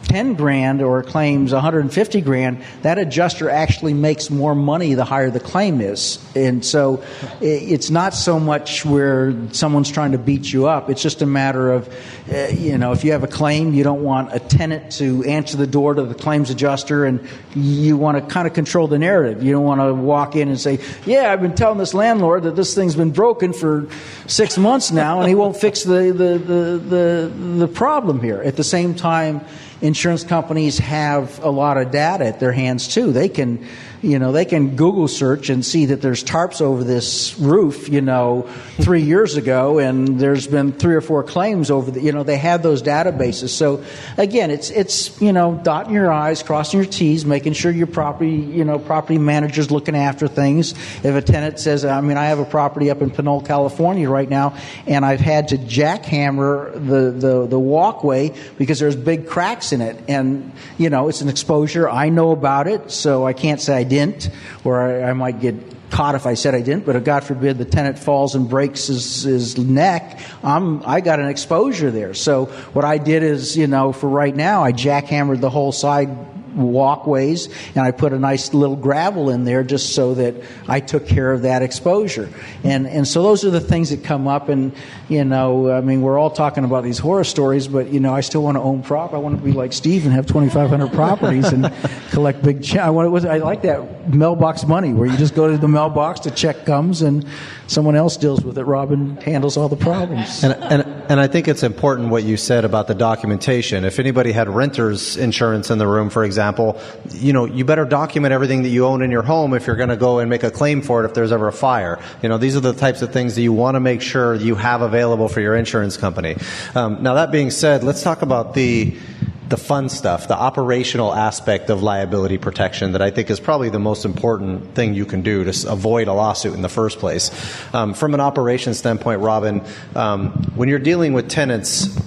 F: $10,000 or claims $150,000, that adjuster actually makes more money the higher the claim is. And so it's not so much where someone's trying to beat you up. It's just a matter of, if you have a claim, you don't want a tenant to answer the door to the claims adjuster, and you want to kind of control the narrative. You don't want to walk in and say, yeah, I've been telling this landlord that this thing's been broken for 6 months now, and he won't fix the problem here. At the same time, insurance companies have a lot of data at their hands too. They can Google search and see that there's tarps over this roof, 3 years ago, and there's been 3 or 4 claims over they have those databases. So again, it's dotting your I's, crossing your T's, making sure your property manager's looking after things. If a tenant says, I have a property up in Pinole, California right now, and I've had to jackhammer the walkway because there's big cracks in it, and it's an exposure. I know about it, so I can't say I didn't, or I might get caught if I said I didn't. But if God forbid the tenant falls and breaks his neck, I got an exposure there. So what I did is, for right now, I jackhammered the whole side walkways, and I put a nice little gravel in there just so that I took care of that exposure. And so those are the things that come up. And we're all talking about these horror stories, but I still want to own property. I want to be like Steve and have 2,500 properties and collect big checks. I like that mailbox money where you just go to the mailbox, the check comes, and someone else deals with it. Robin handles all the problems.
B: And I think it's important what you said about the documentation. If anybody had renter's insurance in the room, for example, you better document everything that you own in your home if you're going to go and make a claim for it if there's ever a fire. These are the types of things that you want to make sure you have available for your insurance company. Now, that being said, let's talk about the fun stuff, the operational aspect of liability protection that I think is probably the most important thing you can do to avoid a lawsuit in the first place. From an operations standpoint, Robin, when you're dealing with tenants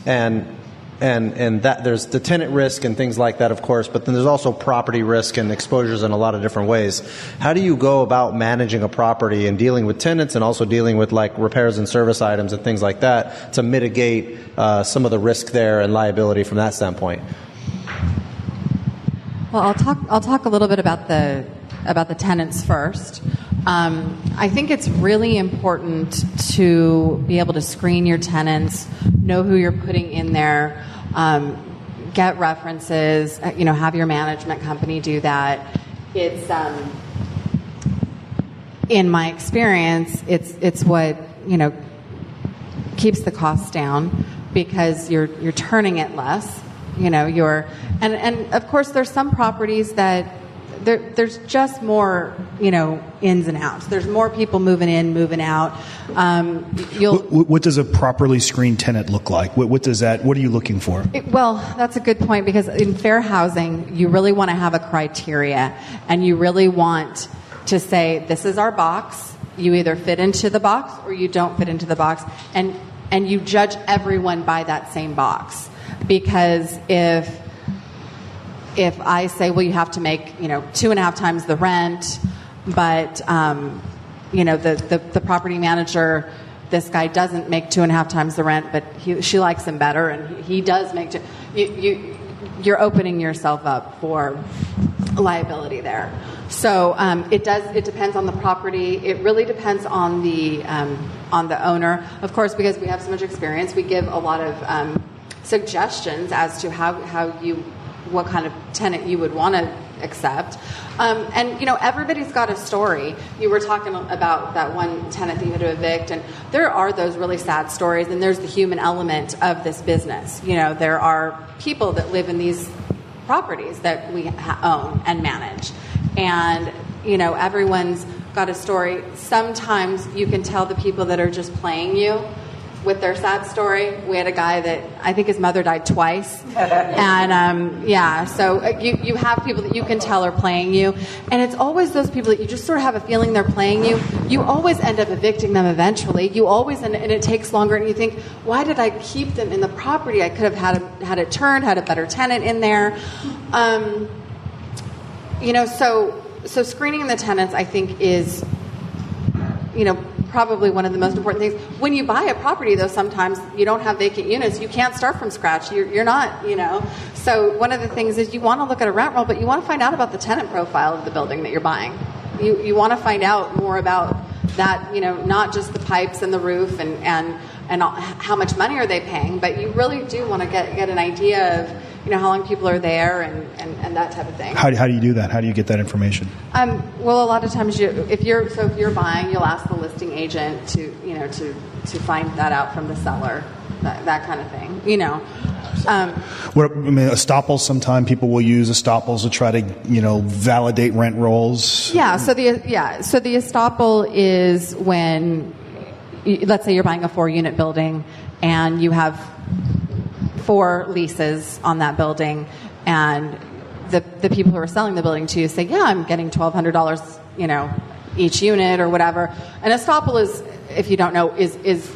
B: and that there's the tenant risk and things like that, of course, but then there's also property risk and exposures in a lot of different ways. How do you go about managing a property and dealing with tenants and also dealing with like repairs and service items and things like that to mitigate some of the risk there and liability from that standpoint?
E: Well, I'll talk a little bit about the tenants first. I think it's really important to be able to screen your tenants, know who you're putting in there, get references, have your management company do that. It's in my experience, it's what keeps the costs down, because you're turning it less. And of course there's some properties that there's just more ins and outs. There's more people moving in, moving out.
C: What does a properly screened tenant look like? What are you looking for?
E: Well, that's a good point, because in fair housing, you really want to have a criteria, and you really want to say, this is our box. You either fit into the box or you don't fit into the box, and you judge everyone by that same box. Because if I say, well, you have to make 2.5 times the rent, but the property manager, this guy doesn't make 2.5 times the rent, but she likes him better, and he does make you're opening yourself up for liability there. So it depends on the property. It really depends on the owner, of course, because we have so much experience. We give a lot of suggestions as to what kind of tenant you would want to accept. And everybody's got a story. You were talking about that one tenant that you had to evict, and there are those really sad stories, and there's the human element of this business. There are people that live in these properties that we own and manage, and everyone's got a story. Sometimes you can tell the people that are just playing you with their sad story. We had a guy that I think his mother died twice, and so you have people that you can tell are playing you, and it's always those people that you just sort of have a feeling they're playing you. You always end up evicting them eventually. You always, and it takes longer, and you think, why did I keep them in the property? I could have had it turned, had a better tenant in there. So screening the tenants, I think, is probably one of the most important things. When you buy a property, though, sometimes you don't have vacant units. You can't start from scratch. You're not, So one of the things is you want to look at a rent roll, but you want to find out about the tenant profile of the building that you're buying. You want to find out more about that, not just the pipes and the roof and how much money are they paying, but you really do want to get an idea of how long people are there and that type of thing.
C: How do you do that? How do you get that information?
E: Well, a lot of times if you're buying, you'll ask the listing agent to find that out from the seller, that kind of thing.
C: Estoppels. Sometimes people will use estoppels to try to validate rent rolls.
E: Yeah. So the estoppel is when, let's say you're buying a 4-unit building and you have 4 leases on that building, and the people who are selling the building to you say, yeah, I'm getting $1,200, each unit or whatever. An estoppel is, if you don't know, is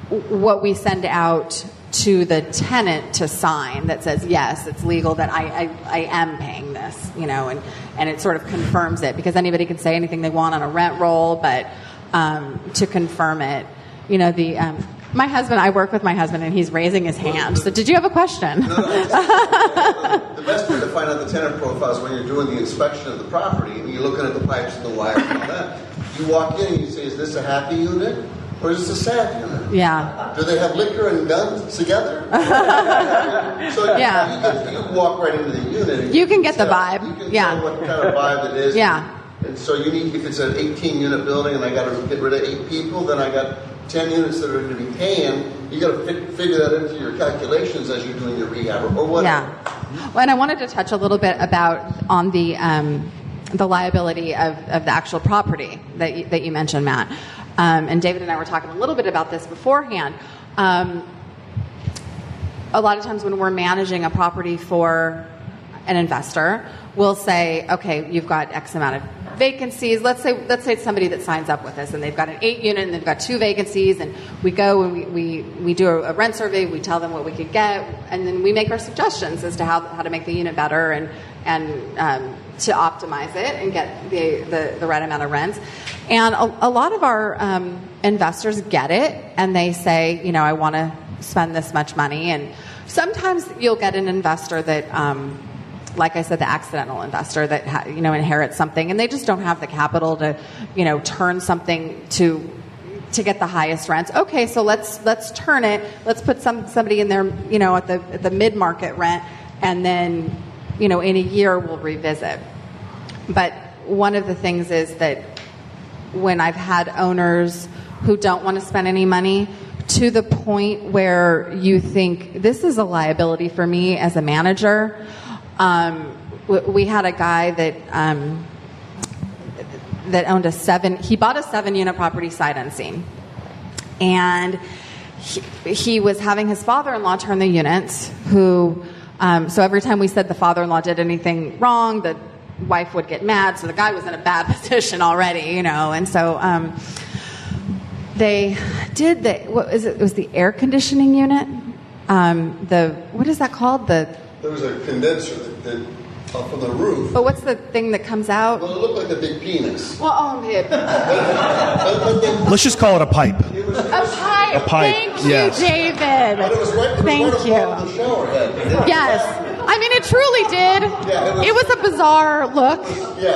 E: what we send out to the tenant to sign that says, yes, it's legal that I am paying this, and it sort of confirms it, because anybody can say anything they want on a rent roll, but to confirm it, my husband, I work with my husband, and he's raising his hand. So did you have a question?
H: No. The best way to find out the tenant profile is when you're doing the inspection of the property, and you're looking at the pipes and the wires and all that. You walk in and you say, is this a happy unit or is this a sad unit?
E: Yeah.
H: Do they have liquor and guns together? So you walk right into the unit. And
E: you can get the vibe.
H: You can tell what kind of vibe it is.
E: Yeah.
H: And so if it's an 18-unit building and I got to get rid of 8 people, then I got 10 units that are going to be paying. You got to figure that into your calculations as you're doing your rehab or whatever.
E: Yeah. Well, and I wanted to touch a little bit on the liability of the actual property that you mentioned, Matt. And David and I were talking a little bit about this beforehand. A lot of times when we're managing a property for an investor, we'll say, okay, you've got X amount of vacancies. Let's say it's somebody that signs up with us and they've got an 8-unit and they've got 2 vacancies, and we go and we do a rent survey. We tell them what we could get, and then we make our suggestions as to how to make the unit better and to optimize it and get the right amount of rents. And a lot of our investors get it, and they say, I want to spend this much money. And sometimes you'll get an investor that like I said, the accidental investor that inherits something, and they just don't have the capital to turn something to get the highest rents. Okay, so let's turn it. Let's put somebody in there, at the mid-market rent, and then in a year we'll revisit. But one of the things is that when I've had owners who don't want to spend any money, to the point where you think this is a liability for me as a manager. We had a guy that owned he bought a 7-unit property sight unseen. And he was having his father-in-law turn the units, so every time we said the father-in-law did anything wrong, the wife would get mad, so the guy was in a bad position already, and so they did it was the air conditioning unit, what is that called? There
H: was a condenser that from the roof.
E: But what's the thing that comes out?
H: Well, it looked like a big penis.
E: Well,
C: Let's just call it a pipe.
E: A pipe.
C: A pipe.
E: Thank
C: Yes.
E: you, David.
H: But it was right
E: Thank you.
H: above the shower head.
E: Yes. I mean, it truly did.
H: Yeah,
E: it was a bizarre look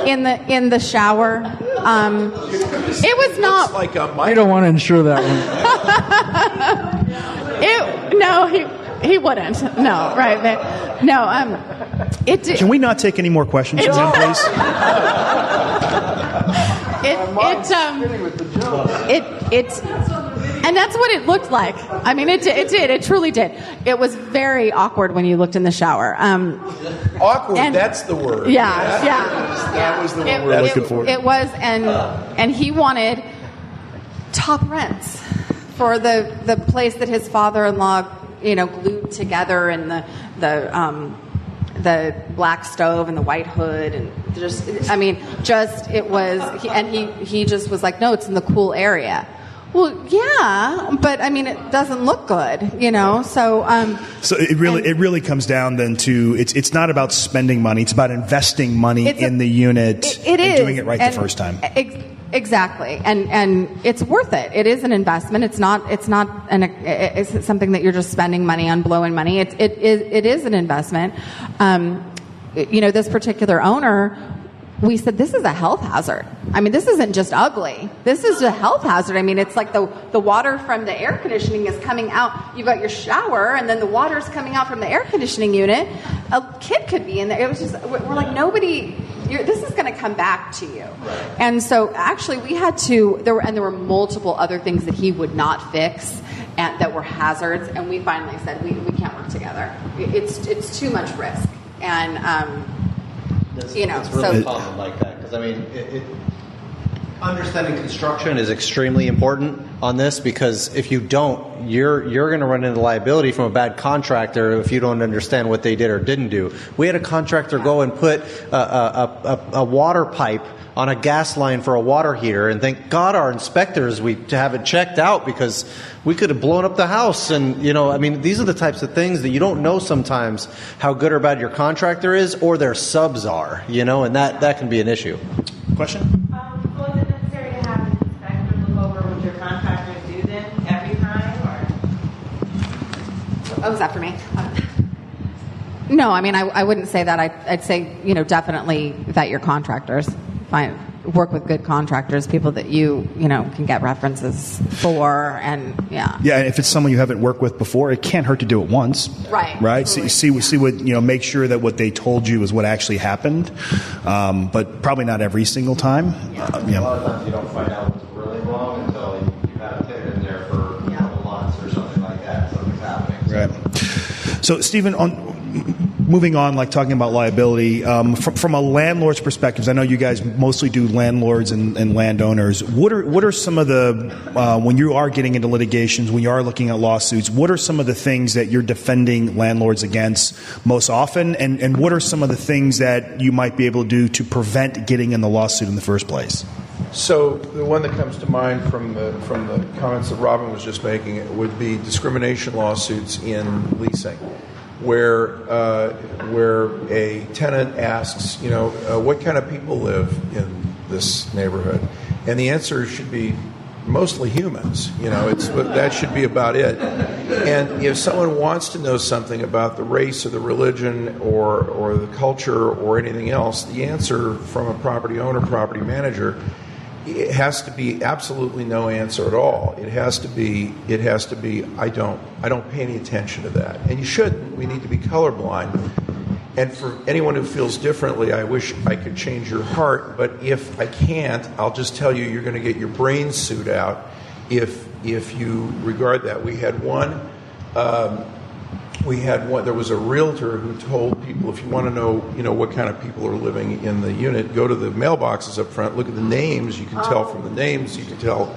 E: in the shower. It was not.
D: Like a
F: I don't want to insure that one.
E: He wouldn't. No, right. No, it did.
C: Can we not take any more questions from him, please?
E: And that's what it looked like. I mean, it did. It truly did. It was very awkward when you looked in the shower.
D: awkward. That's the word.
E: Yeah.
D: That was the one we're looking for.
E: It was, and he wanted top rents for the place that his father-in-law, glued together, and the black stove and the white hood, and he just was like, no, it's in the cool area. Well, yeah, but it doesn't look good, So
C: it really comes down then to it's not about spending money; it's about investing money in the unit and doing it right the first time.
E: Exactly, and it's worth it. It is an investment. It's something that you're just spending money on, blowing money. It is an investment. This particular owner, we said, this is a health hazard. This isn't just ugly. This is a health hazard. It's like the water from the air conditioning is coming out. You've got your shower, and then the water's coming out from the air conditioning unit. A kid could be in there. It was just, we're like, this is going to come back to you. Right. And so actually we had to, there were multiple other things that he would not fix and that were hazards. And we finally said, we can't work together. It's too much risk. And,
B: it's really common like that, because understanding construction is extremely important on this, because if you don't, you're going to run into liability from a bad contractor if you don't understand what they did or didn't do. We had a contractor go and put a water pipe on a gas line for a water heater, and thank God our inspectors, we have it checked out, because we could have blown up the house. And these are the types of things that you don't know sometimes how good or bad your contractor is, or their subs are, and that can be an issue.
C: Question?
I: Was it necessary to have an inspector look over what your contractors do then every time, or?
E: Oh, was that for me? No, I wouldn't say that. I'd say, definitely vet your contractors. Work with good contractors, people that you can get references for, and yeah.
C: Yeah, and if it's someone you haven't worked with before, it can't hurt to do it once.
E: Right.
C: Right. See what make sure that what they told you is what actually happened, but probably not every single time.
B: A lot of times you don't find out what's really wrong until you've had a tenant in there for a couple months or something like that. Something's happening.
C: Right. So, Stephen, moving on, talking about liability, from a landlord's perspective, I know you guys mostly do landlords and landowners. What are some of the, when you are getting into litigations, when you are looking at lawsuits, what are some of the things that you're defending landlords against most often, and what are some of the things that you might be able to do to prevent getting in the lawsuit in the first place?
D: So the one that comes to mind from the comments that Robin was just making would be discrimination lawsuits in leasing, where a tenant asks, what kind of people live in this neighborhood, and the answer should be mostly humans. That should be about it. And if someone wants to know something about the race or the religion or the culture or anything else, the answer from a property owner, property manager, it has to be absolutely no answer at all. It has to be I don't pay any attention to that. And you shouldn't. We need to be colorblind. And for anyone who feels differently, I wish I could change your heart, but if I can't, I'll just tell you, you're going to get your brain suit out if you regard that. We had one. There was a realtor who told people, if you want to know, what kind of people are living in the unit, go to the mailboxes up front, look at the names. You can tell from the names. You can tell,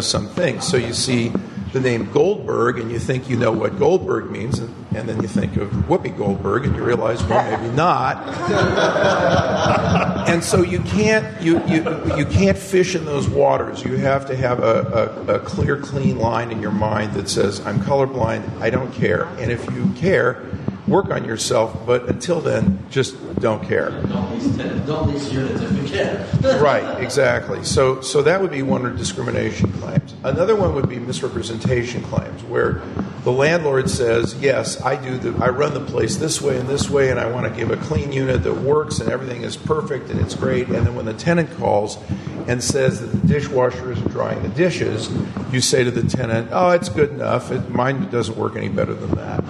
D: some things. So you see the name Goldberg, and you think you know what Goldberg means, and then you think of Whoopi Goldberg, and you realize, well, maybe not. And so you can't fish in those waters. You have to have a clear, clean line in your mind that says, I'm colorblind, I don't care. And if you care, work on yourself, but until then, just don't care.
J: Don't lease units if you care.
D: Right, exactly. So that would be one of discrimination claims. Another one would be misrepresentation claims, where the landlord says, yes, I run the place this way, and I want to give a clean unit that works and everything is perfect and it's great. And then when the tenant calls and says that the dishwasher isn't drying the dishes, you say to the tenant, oh, it's good enough. Mine doesn't work any better than that.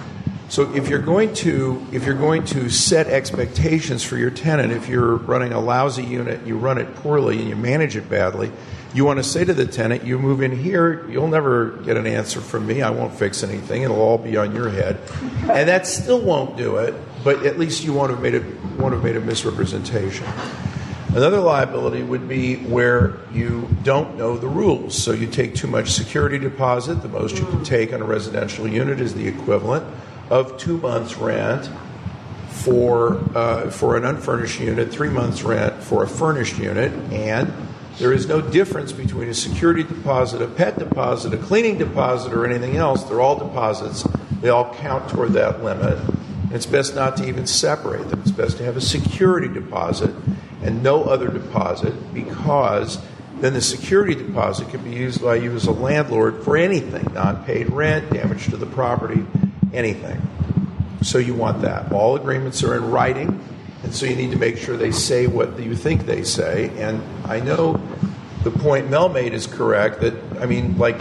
D: So if you're going to set expectations for your tenant, if you're running a lousy unit, you run it poorly and you manage it badly, you want to say to the tenant, you move in here, you'll never get an answer from me, I won't fix anything, it'll all be on your head. And that still won't do it, but at least you won't have made a misrepresentation. Another liability would be where you don't know the rules. So you take too much security deposit. The most you can take on a residential unit is the equivalent of 2 months' rent for an unfurnished unit, 3 months' rent for a furnished unit, and there is no difference between a security deposit, a pet deposit, a cleaning deposit, or anything else. They're all deposits. They all count toward that limit. And it's best not to even separate them. It's best to have a security deposit and no other deposit, because then the security deposit can be used by you as a landlord for anything, non-paid rent, damage to the property, anything. So you want that. All agreements are in writing, and so you need to make sure they say what you think they say. And I know the point Mel made is correct, that,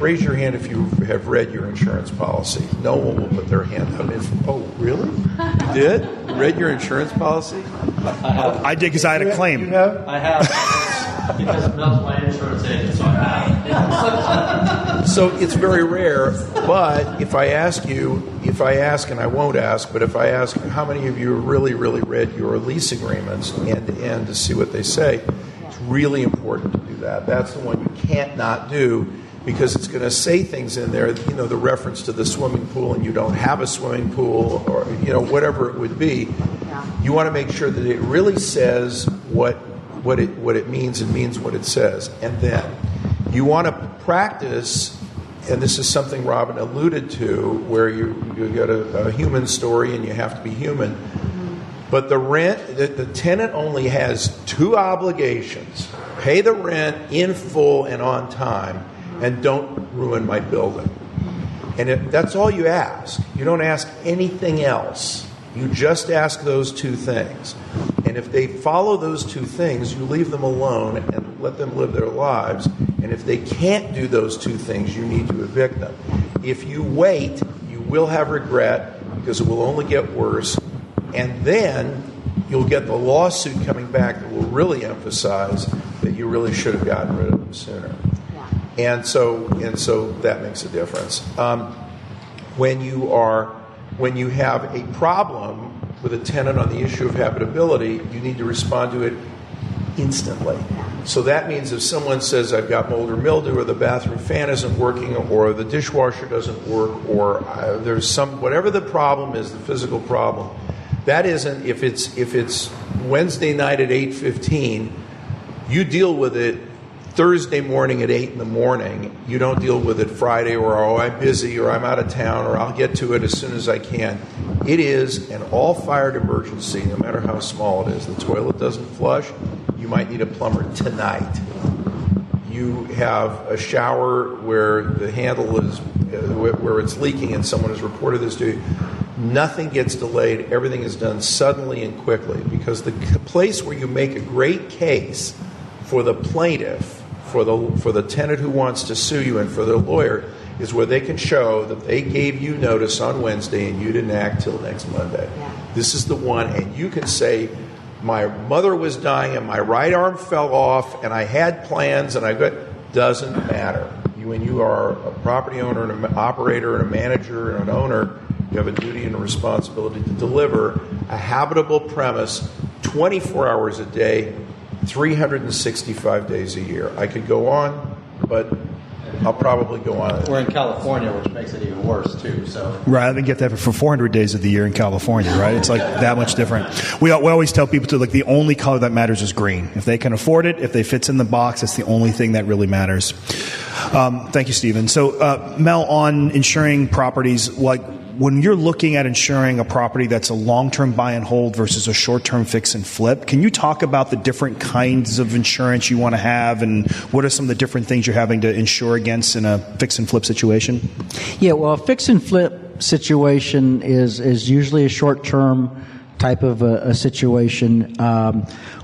D: raise your hand if you have read your insurance policy. No one will put their hand up. Oh, really? You did? You read your insurance policy?
C: I did because I had a claim.
D: You have?
J: I have. Because Mel's my insurance agent, so I have.
D: So it's very rare, but if I ask, and I won't ask, but if I ask how many of you have really, really read your lease agreements end to end to see what they say, it's really important to do that. That's the one you can't not do, because it's going to say things in there, the reference to the swimming pool, and you don't have a swimming pool, or, whatever it would be. You want to make sure that it really says what it means and means what it says. And then you want to practice, and this is something Robin alluded to, where you got a human story and you have to be human. But the tenant only has two obligations: pay the rent in full and on time, and don't ruin my building. And that's all you ask. You don't ask anything else. You just ask those two things. And if they follow those two things, you leave them alone and let them live their lives. And if they can't do those two things, you need to evict them. If you wait, you will have regret, because it will only get worse. And then you'll get the lawsuit coming back that will really emphasize that you really should have gotten rid of them sooner. Yeah. And so that makes a difference. When you have a problem with a tenant on the issue of habitability, you need to respond to it instantly. So that means if someone says, I've got mold or mildew, or the bathroom fan isn't working, or the dishwasher doesn't work, or there's whatever the problem is, the physical problem, that isn't, if it's Wednesday night at 8:15, you deal with it Thursday morning at 8 in the morning. You don't deal with it Friday, or, oh, I'm busy, or I'm out of town, or I'll get to it as soon as I can. It is an all-fired emergency, no matter how small it is. The toilet doesn't flush, you might need a plumber tonight. you have a shower where the handle is, where it's leaking and someone has reported this to you, nothing gets delayed. Everything is done suddenly and quickly, because the place where you make a great case for the plaintiff, for the tenant who wants to sue you, and for the lawyer, is where they can show that they gave you notice on Wednesday and you didn't act till next Monday. Yeah. This is the one, and you can say, my mother was dying and my right arm fell off and I had plans and I got, doesn't matter. When you are a property owner and an operator and a manager and an owner, you have a duty and a responsibility to deliver a habitable premise 24 hours a day, 365 days a year. I could go on, but I'll probably go on.
K: We're in California, which makes it even worse, too. So
C: Right, I think you have to have it for 400 days of the year in California, right? It's like that much different. We always tell people like the only color that matters is green. If they can afford it, if they fits in the box, it's the only thing that really matters. Thank you, Stephen. So, Mel, on insuring properties, like when you're looking at insuring a property that's a long-term buy and hold versus a short-term fix and flip, can you talk about the different kinds of insurance you want to have, and what are some of the different things you're having to insure against in a fix and flip situation?
F: Yeah, well, a fix and flip situation is usually a short-term type of a situation.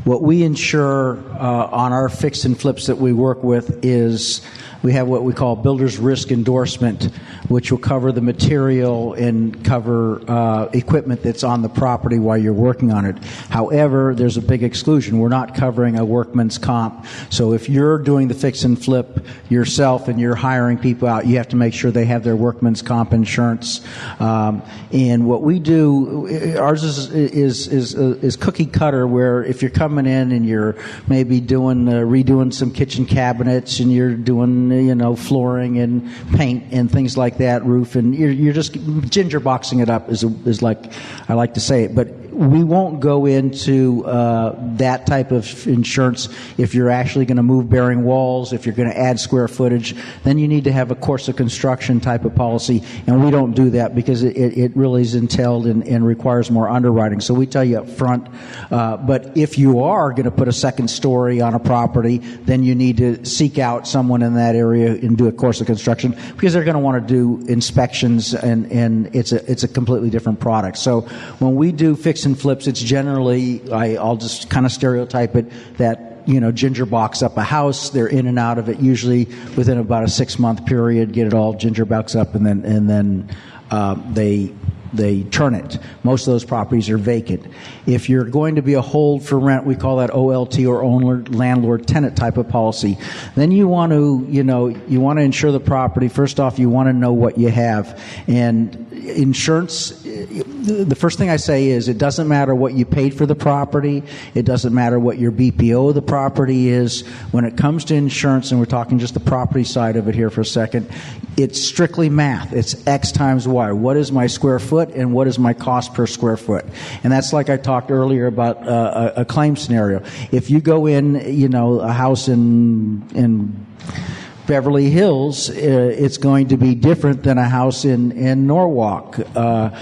F: What we insure on our fix and flips that we work with is we have what we call builder's risk endorsement, which will cover the material and cover equipment that's on the property while you're working on it. However, there's a big exclusion. We're not covering a workman's comp. So if you're doing the fix and flip yourself and you're hiring people out, you have to make sure they have their workman's comp insurance. And what we do, ours is cookie cutter, where if you're coming in and you're maybe redoing some kitchen cabinets and you're doing flooring and paint and things like that, roof, and you're just ginger boxing it up is like I like to say it. But we won't go into that type of insurance if you're actually going to move bearing walls, if you're going to add square footage. Then you need to have a course of construction type of policy, and we don't do that because it really is entailed and requires more underwriting. So we tell you up front. But if you are going to put a second story on a property, then you need to seek out someone in that area and do a course of construction, because they're going to want to do inspections, and it's a completely different product. So when we do fix and flips, it's generally, I'll just kind of stereotype it, that ginger box up a house. They're in and out of it usually within about a 6-month period, get it all ginger box up, and then they turn it. Most of those properties are vacant. If you're going to be a hold for rent, we call that OLT, or owner landlord tenant type of policy. Then you want to insure the property. First off, you want to know what you have. And insurance, the first thing I say is it doesn't matter what you paid for the property. It doesn't matter what your BPO of the property is. When it comes to insurance, and we're talking just the property side of it here for a second, it's strictly math. It's X times Y. What is my square foot and what is my cost per square foot? And that's like I talked earlier about a claim scenario. If you go in, a house in Beverly Hills, it's going to be different than a house in Norwalk. In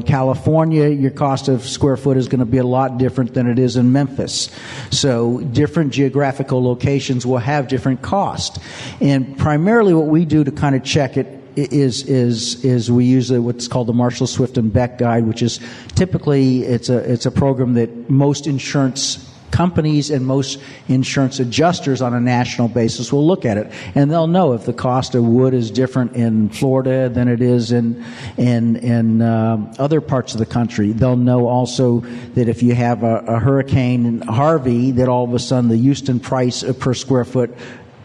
F: California, your cost of square foot is going to be a lot different than it is in Memphis. So different geographical locations will have different costs. And primarily what we do to kind of check it is we use what's called the Marshall, Swift and Beck guide, which is typically it's a program that most insurance companies and most insurance adjusters on a national basis will look at it, and they'll know if the cost of wood is different in Florida than it is in other parts of the country. They'll know also that if you have a Hurricane Harvey, that all of a sudden the Houston price per square foot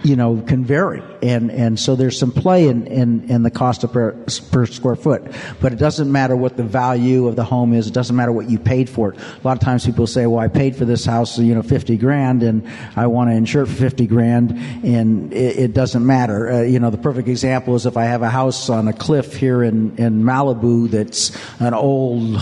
F: can vary, and so there's some play in the cost of per square foot. But it doesn't matter what the value of the home is. It doesn't matter what you paid for it. A lot of times people say, "Well, I paid for this house, $50,000, and I want to insure it for $50,000," and it doesn't matter. The perfect example is if I have a house on a cliff here in Malibu that's an old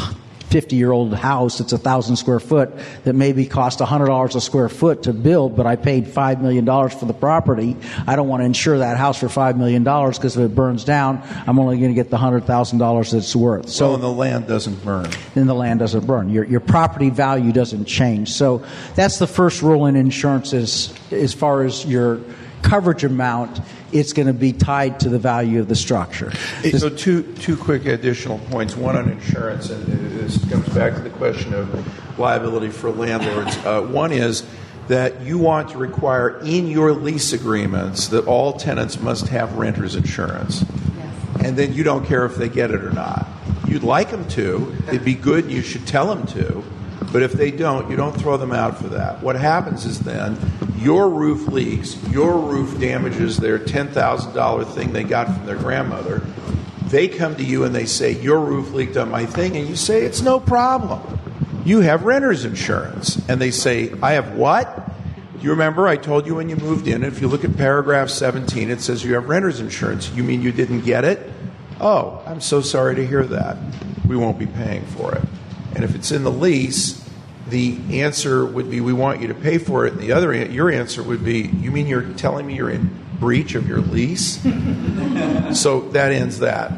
F: 50-year-old house that's 1,000 square foot that maybe cost $100 a square foot to build, but I paid $5 million for the property. I don't want to insure that house for $5 million because if it burns down, I'm only going to get the $100,000 that it's worth. So,
D: well, and the land doesn't burn.
F: Then the land doesn't burn. Your property value doesn't change. So that's the first rule in insurance is, as far as your coverage amount, it's going to be tied to the value of the structure.
D: So two quick additional points. One on insurance, and this comes back to the question of liability for landlords. One is that you want to require in your lease agreements that all tenants must have renter's insurance. Yes. And then you don't care if they get it or not. You'd like them to. It'd be good, and you should tell them to. But if they don't, you don't throw them out for that. What happens is then your roof leaks, your roof damages their $10,000 thing they got from their grandmother. They come to you and they say, your roof leaked on my thing, and you say, it's no problem. You have renter's insurance. And they say, I have what? Do you remember I told you when you moved in, if you look at paragraph 17, it says you have renter's insurance. You mean you didn't get it? Oh, I'm so sorry to hear that. We won't be paying for it. And if it's in the lease, the answer would be, we want you to pay for it. And the other, your answer would be, you mean you're telling me you're in breach of your lease? So that ends that.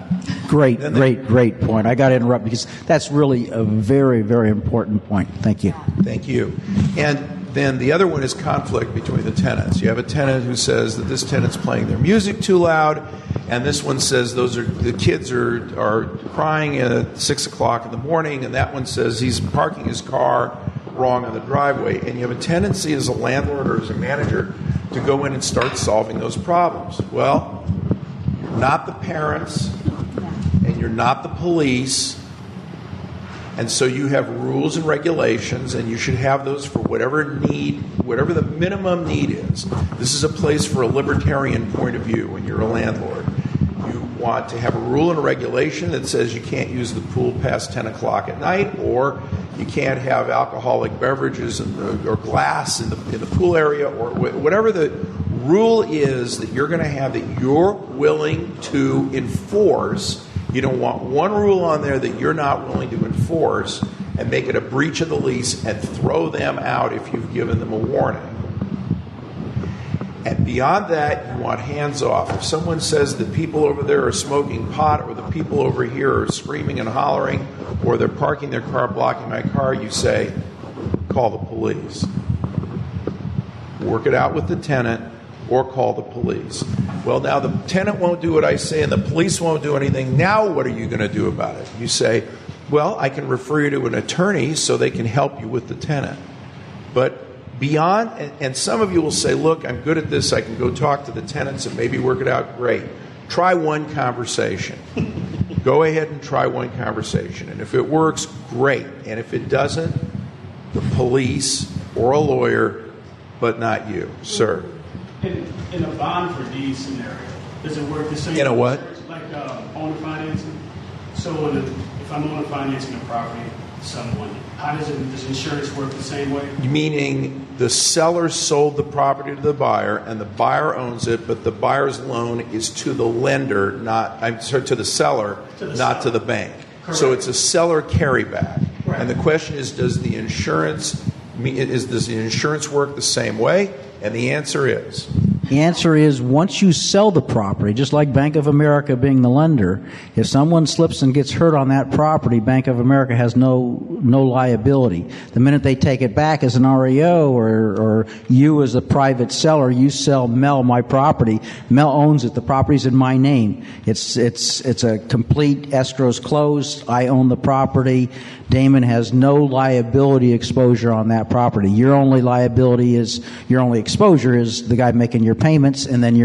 F: Great point. I got to interrupt because that's really a very, very important point. Thank you.
D: Thank you. And then the other one is conflict between the tenants. You have a tenant who says that this tenant's playing their music too loud, and this one says the kids are crying at 6 o'clock in the morning, and that one says he's parking his car wrong on the driveway. And you have a tendency as a landlord or as a manager to go in and start solving those problems. Well, you're not the parents, and you're not the police, and so you have rules and regulations, and you should have those for whatever the minimum need is. This is a place for a libertarian point of view when you're a landlord. You want to have a rule and a regulation that says you can't use the pool past 10 o'clock at night, or you can't have alcoholic beverages or glass in the pool area, or whatever the rule is that you're going to have that you're willing to enforce. You don't want one rule on there that you're not willing to enforce and make it a breach of the lease and throw them out if you've given them a warning. And beyond that, you want hands off. If someone says the people over there are smoking pot, or the people over here are screaming and hollering, or they're parking their car blocking my car, you say, call the police. Work it out with the tenant, or call the police. Well, now the tenant won't do what I say and the police won't do anything. Now what are you going to do about it? You say, well, I can refer you to an attorney so they can help you with the tenant. But beyond, and some of you will say, look, I'm good at this. I can go talk to the tenants and maybe work it out. Great. Try one conversation. Go ahead and try one conversation. And if it works, great. And if it doesn't, the police or a lawyer, but not you, sir.
L: In a bond for deed scenario, does it work the same?
D: In a what?
L: Like owner financing. So if I'm owner financing a property to someone, how does insurance work the same way?
D: Meaning the seller sold the property to the buyer, and the buyer owns it, but the buyer's loan is to the lender, to the seller, not to the bank. Correct. So it's a seller carryback. Right. And the question is, does the insurance work the same way? And the answer is?
F: The answer is, once you sell the property, just like Bank of America being the lender, if someone slips and gets hurt on that property, Bank of America has no liability. The minute they take it back as an REO, or you as a private seller, you sell Mel my property. Mel owns it. The property's in my name. It's a complete escrow's closed. I own the property. Damon has no liability exposure on that property. Your only exposure is the guy making your payments, and then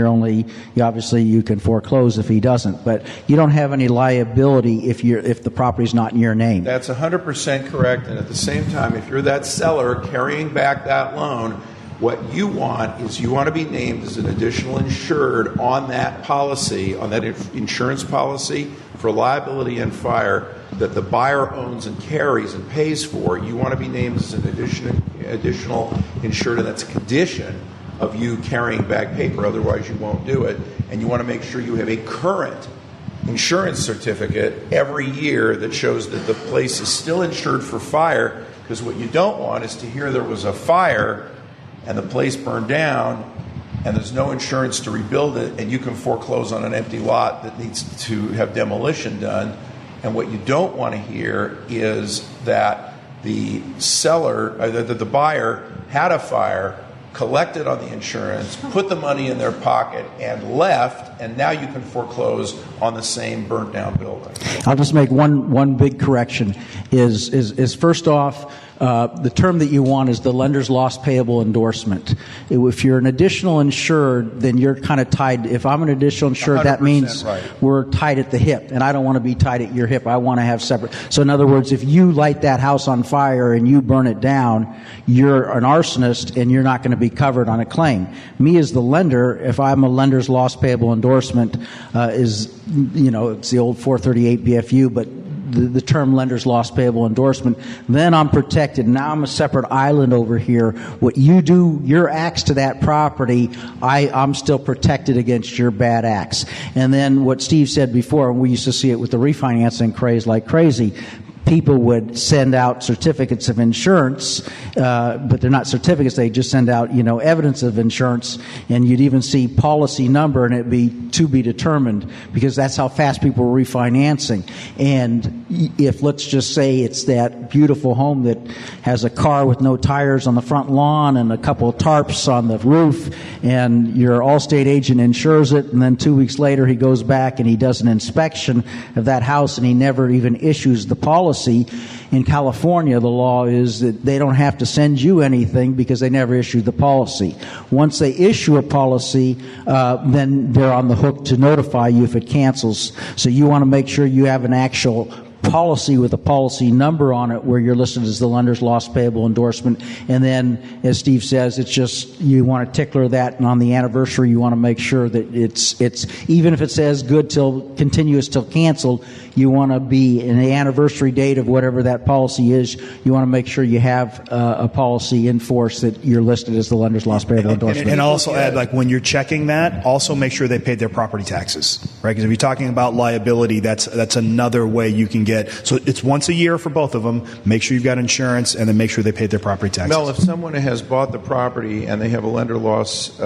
F: obviously you can foreclose if he doesn't. But you don't have any liability if the property's not in your name.
D: That's 100% correct. And at the same time, if you're that seller carrying back that loan, what you want is you want to be named as an additional insured on that policy, on that insurance policy for liability and fire that the buyer owns and carries and pays for. You want to be named as an additional insured, and that's a condition of you carrying back paper. Otherwise, you won't do it. And you want to make sure you have a current insurance certificate every year that shows that the place is still insured for fire, because what you don't want is to hear there was a fire and the place burned down and there's no insurance to rebuild it, and you can foreclose on an empty lot that needs to have demolition done. And what you don't want to hear is that the seller, that the buyer had a fire, collected on the insurance, put the money in their pocket, and left, and now you can foreclose on the same burnt down building.
F: I'll just make one big correction. Is first off, the term that you want is the lender's loss payable endorsement. If you're an additional insured, then you're kind of tied. If I'm an additional insured, that means
D: right.
F: We're tied at the hip, and I don't want to be tied at your hip. I want to have separate. So in other words, if you light that house on fire and you burn it down, you're an arsonist and you're not going to be covered on a claim. Me as the lender, if I'm a lender's loss payable endorsement, it's the old 438 BFU, but the term lender's loss payable endorsement, then I'm protected. Now I'm a separate island over here. What you do, your acts to that property, I'm still protected against your bad acts. And then what Steve said before, we used to see it with the refinancing craze like crazy. People would send out certificates of insurance, but they're not certificates. They just send out, evidence of insurance, and you'd even see policy number, and it'd be to be determined, because that's how fast people were refinancing. And if, let's just say, it's that beautiful home that has a car with no tires on the front lawn and a couple of tarps on the roof, and your Allstate agent insures it, and then 2 weeks later he goes back and he does an inspection of that house, and he never even issues the policy. In California, the law is that they don't have to send you anything because they never issued the policy. Once they issue a policy, then they're on the hook to notify you if it cancels. So you want to make sure you have an actual policy with a policy number on it where you're listed as the lender's loss payable endorsement. And then, as Steve says, it's just you want to tickler that, and on the anniversary you want to make sure that it's even if it says good till continuous till canceled, you want to be in the anniversary date of whatever that policy is. You want to make sure you have a policy in force that you're listed as the lender's loss payable endorsement.
C: And I'll also add, like, when you're checking that, also make sure they paid their property taxes, right? Because if you're talking about liability, that's another way you can get. So it's once a year for both of them. Make sure you've got insurance, and then make sure they paid their property taxes.
D: Mel, if someone has bought the property and they have a lender loss,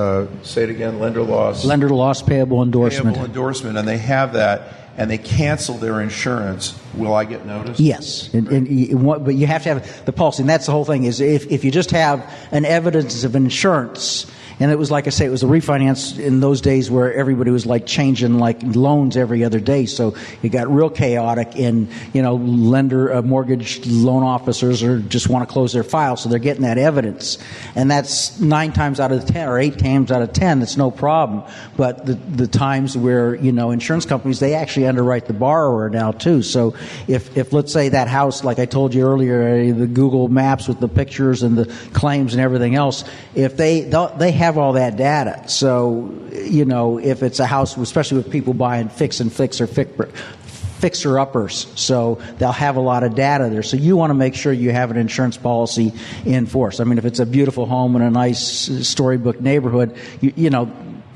D: say it again, lender loss
F: payable endorsement.
D: And they have that, and they cancel their insurance, will I get notice?
F: Yes, but you have to have the policy, and that's the whole thing. Is if you just have an evidence of insurance. And it was, like I say, it was a refinance in those days where everybody was like changing like loans every other day. So it got real chaotic, and, mortgage loan officers just want to close their file. So they're getting that evidence. And that's 9 times out of 10 or 8 times out of 10, it's no problem. But the times where, insurance companies, they actually underwrite the borrower now too. So if let's say that house, like I told you earlier, the Google Maps with the pictures and the claims and everything else, if they have all that data. So, if it's a house, especially with people buying fixer-uppers, so they'll have a lot of data there. So you want to make sure you have an insurance policy in force. I mean, if it's a beautiful home in a nice storybook neighborhood,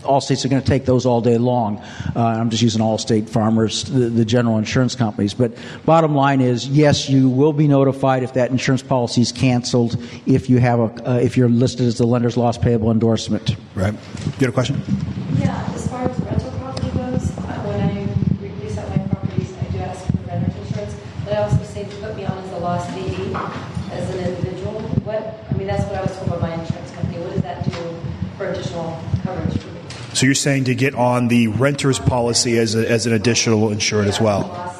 F: Allstates are going to take those all day long. I'm just using Allstate, Farmers, the general insurance companies. But bottom line is, yes, you will be notified if that insurance policy is canceled if you have if you're listed as the lender's loss payable endorsement.
C: Right. You got a question?
M: Yeah. As far as rental property goes, when I lease out my properties, I do ask for renter's insurance. But I also say to put me on as a lost payee as an individual. That's what I was told by my insurance company. What does that do for additional coverage for me?
C: So you're saying to get on the renter's policy as an additional insured as well?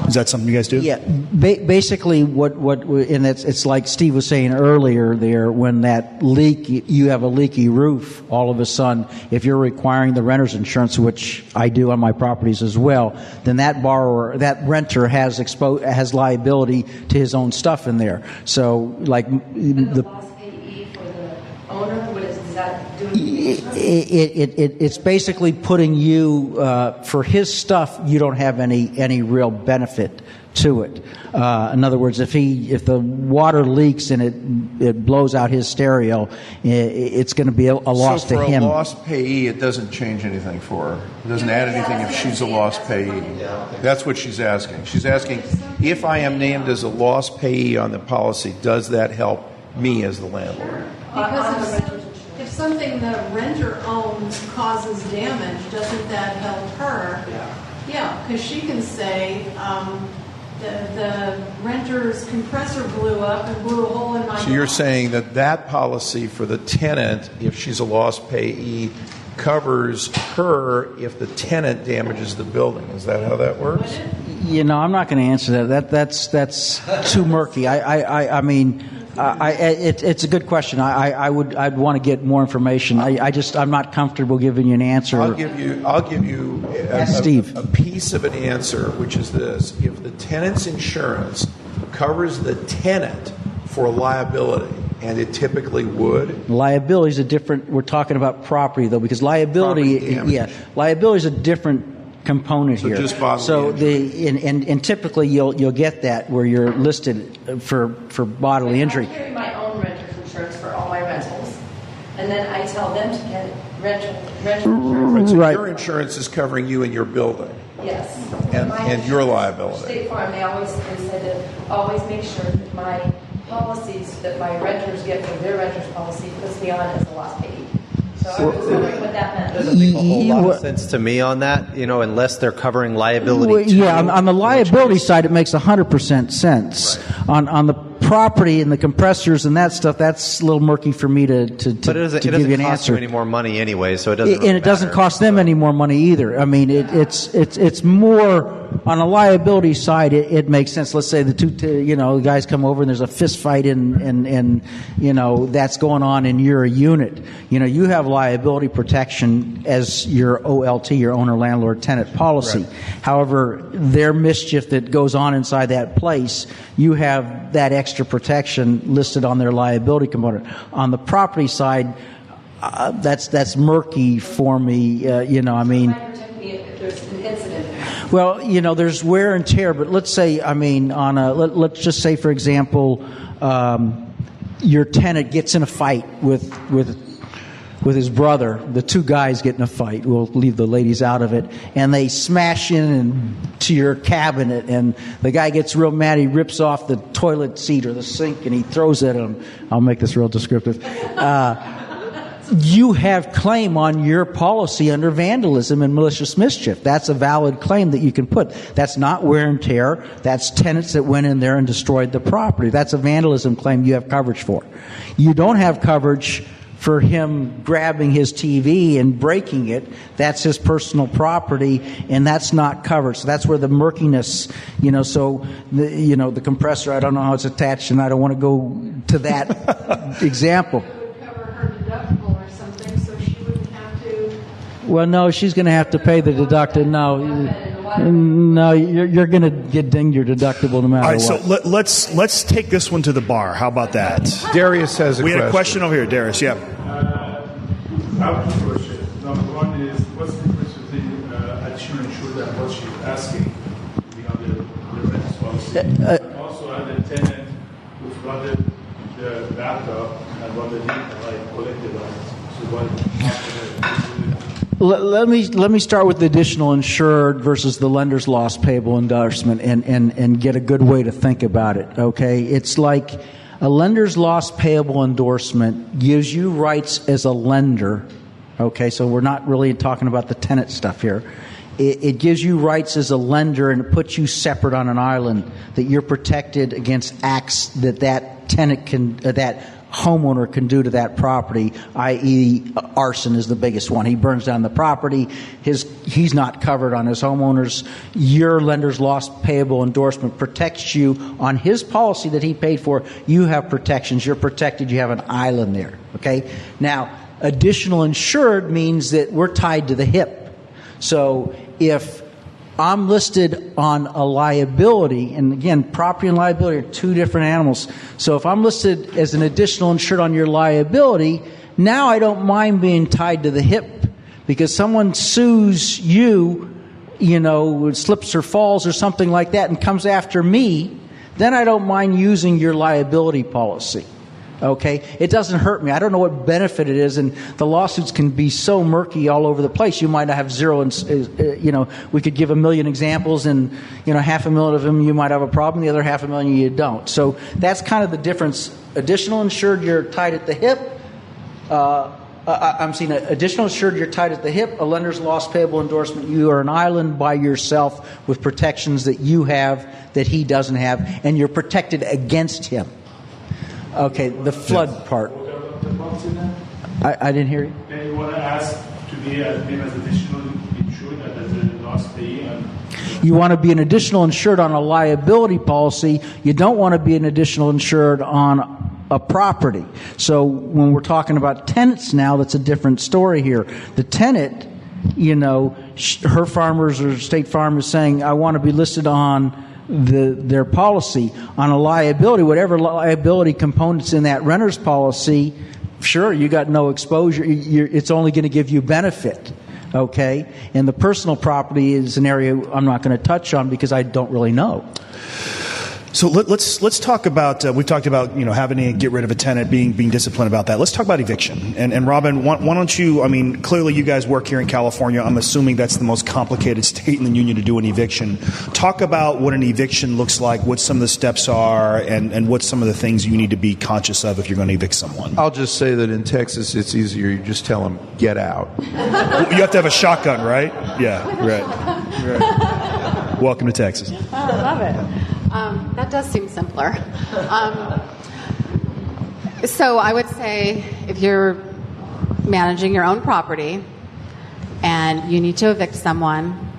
C: Is that something you guys do?
F: Yeah. Basically, and it's like Steve was saying earlier there, when that leak, you have a leaky roof, all of a sudden, if you're requiring the renter's insurance, which I do on my properties as well, then that renter has liability to his own stuff in there. So, like
M: the loss payee for the owner, is that doing?
F: It's basically putting you for his stuff. You don't have any real benefit to it. In other words, if the water leaks and it blows out his stereo, it's going to be a loss to him.
D: So for a lost payee, it doesn't change anything for her. It doesn't add anything if she's a lost payee. That's what she's asking. She's asking, if I am named as a lost payee on the policy, does that help me as the landlord?
N: Because if something the renter owns causes damage, doesn't that help her? Yeah, because she can say, the renter's compressor blew up and blew a hole in my
D: So you're
N: box.
D: saying that policy for the tenant, if she's a lost payee, covers her if the tenant damages the building. Is that how that works?
F: I'm not going to answer that. That's too murky. I mean, it's a good question. I'd want to get more information. I'm not comfortable giving you an answer.
D: I'll give you a piece of an answer, which is this: if the tenant's insurance covers the tenant for liability, and it typically would.
F: Liability is a different. We're talking about property though, because liability is a different component here.
D: Just bodily
F: so
D: injury.
F: and typically you'll get that where you're listed for bodily injury.
M: I carry my own renter's insurance for all my rentals, and then I tell them to get rental insurance.
D: Right, so your insurance is covering you and your building.
M: Yes.
D: And your liability.
M: State Farm, they said to always make sure that my policies that my renters get from their renter's policy puts me on as a lost payee. So I was wondering what that meant.
B: Doesn't make a whole lot of sense to me on that, unless they're covering liability.
F: On the liability side, it makes 100% sense. Right. On the property and the compressors and that stuff, that's a little murky for me to give you an answer.
B: But it doesn't cost you any more money anyway, so it doesn't.
F: And it doesn't cost them any more money either. I mean, it's more on a liability side. It makes sense. Let's say the guys come over and there's a fist fight and that's going on and you're a unit. You have liability protection as your OLT, your owner landlord tenant policy. Right. However, their mischief that goes on inside that place, you have that extra protection listed on their liability component. On the property side, that's murky for me. Well, there's wear and tear, but let's say, let's just say, for example, your tenant gets in a fight with his brother. The two guys get in a fight. We'll leave the ladies out of it. And they smash into your cabinet, and the guy gets real mad. He rips off the toilet seat or the sink, and he throws it at him. I'll make this real descriptive. You have claim on your policy under vandalism and malicious mischief. That's a valid claim that you can put. That's not wear and tear. That's tenants that went in there and destroyed the property. That's a vandalism claim you have coverage for. You don't have coverage for him grabbing his TV and breaking it. That's his personal property, and that's not covered. So that's where the murkiness, the compressor, I don't know how it's attached, and I don't want to go to that example. Well, no, she's going to have to pay the deductible. No, you're going to get dinged your deductible no matter what.
C: All right, so let's take this one to the bar. How about that?
D: Darius has a question.
C: We had a question over here. Darius, yeah.
O: I have two questions. Number one is, what's the difference between additional insured and what she's asking to be on the rent policy? And also, as a tenant who flooded the bathtub and what they need, collected on it. So what?
F: Let me start with the additional insured versus the lender's loss payable endorsement and get a good way to think about it, okay? It's like a lender's loss payable endorsement gives you rights as a lender, okay? So we're not really talking about the tenant stuff here. It gives you rights as a lender, and it puts you separate on an island, that you're protected against acts that tenant can, that homeowner can do to that property, i.e. arson is the biggest one. He burns down the property. He's not covered on his homeowners. Your lender's loss payable endorsement protects you on his policy that he paid for. You have protections. You're protected. You have an island there. Okay? Now, additional insured means that we're tied to the hip. So if I'm listed on a liability, and again, property and liability are two different animals. So if I'm listed as an additional insured on your liability, now I don't mind being tied to the hip, because someone sues you, slips or falls or something like that and comes after me, then I don't mind using your liability policy. Okay? It doesn't hurt me. I don't know what benefit it is, and the lawsuits can be so murky all over the place. You might have zero, we could give 1 million examples, and, 500,000 of them you might have a problem, the other 500,000 you don't. So that's kind of the difference. Additional insured, you're tied at the hip. Additional insured, you're tied at the hip. A lender's loss payable endorsement, you are an island by yourself with protections that you have that he doesn't have, and you're protected against him. Okay, the flood part. I didn't hear you.
O: Then you want to ask to be named as additional insured as a loss payee.
F: You want to be an additional insured on a liability policy. You don't want to be an additional insured on a property. So when we're talking about tenants now, that's a different story here. The tenant, her Farmers or State Farm is saying, I want to be listed on their policy. On a liability, whatever liability components in that renter's policy, sure, you got no exposure. It's only going to give you benefit. Okay? And the personal property is an area I'm not going to touch on because I don't really know.
C: So let's talk about, we've talked about, having to get rid of a tenant, being disciplined about that. Let's talk about eviction. And Robin, why don't you, clearly you guys work here in California. I'm assuming that's the most complicated state in the union to do an eviction. Talk about what an eviction looks like, what some of the steps are, and what some of the things you need to be conscious of if you're going to evict someone.
D: I'll just say that in Texas it's easier. You just tell them, get out.
C: You have to have a shotgun, right? Yeah, right. Welcome to Texas.
E: I love it. That does seem simpler. So I would say if you're managing your own property and you need to evict someone,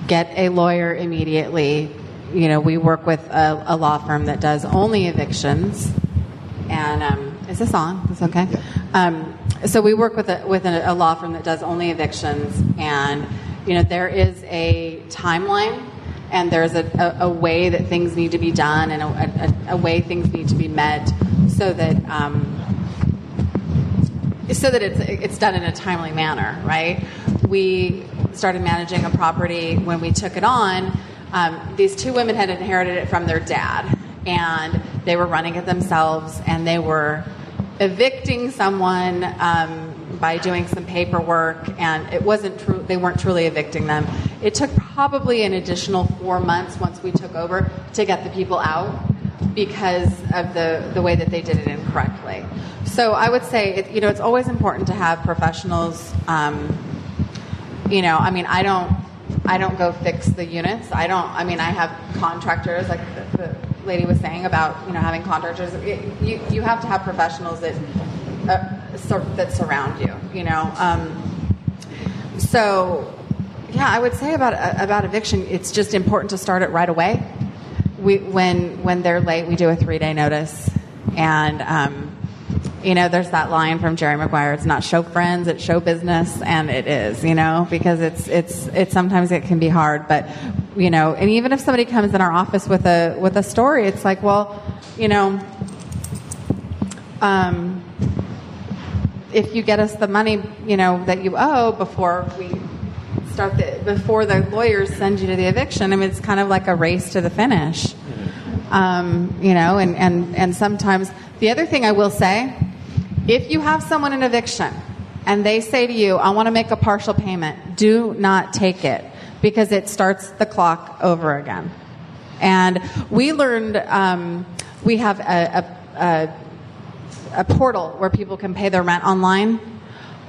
E: get a lawyer immediately. We work with a law firm that does only evictions. And is this on? Is this okay? So we work with a law firm that does only evictions. And, there is a timeline. And there's a way that things need to be done and a way things need to be met so that it's done in a timely manner, right? We started managing a property when we took it on. These two women had inherited it from their dad, and they were running it themselves, and they were evicting someone by doing some paperwork, and it wasn't true. They weren't truly evicting them. It took probably an additional 4 months once we took over to get the people out because of the way that they did it incorrectly. So I would say, it's always important to have professionals. I don't go fix the units. I have contractors, like the lady was saying about, having contractors. You have to have professionals that surround you, So, yeah, I would say about eviction, it's just important to start it right away. When they're late, we do a 3-day notice, and there's that line from Jerry Maguire: "It's not show friends, it's show business," and it is, because it's sometimes it can be hard, but and even if somebody comes in our office with a story, it's like, well, if you get us the money, that you owe before the lawyers send you to the eviction, it's kind of like a race to the finish. And sometimes the other thing I will say, if you have someone in eviction and they say to you, I want to make a partial payment, do not take it because it starts the clock over again. And we learned, we have a portal where people can pay their rent online.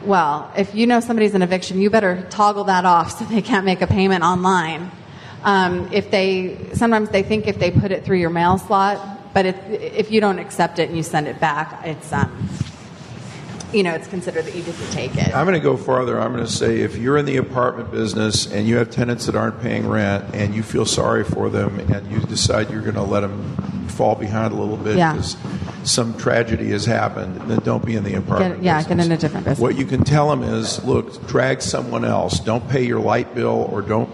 E: Well, if somebody's in eviction, you better toggle that off so they can't make a payment online. Sometimes they think if they put it through your mail slot, but if you don't accept it and you send it back, it's considered that you didn't take it.
D: I'm going to go farther. I'm going to say if you're in the apartment business and you have tenants that aren't paying rent and you feel sorry for them and you decide you're going to let them fall behind a little bit because some tragedy has happened, then don't be in the apartment business.
E: Get in a different business.
D: What you can tell them is, look, drag someone else. Don't pay your light bill or don't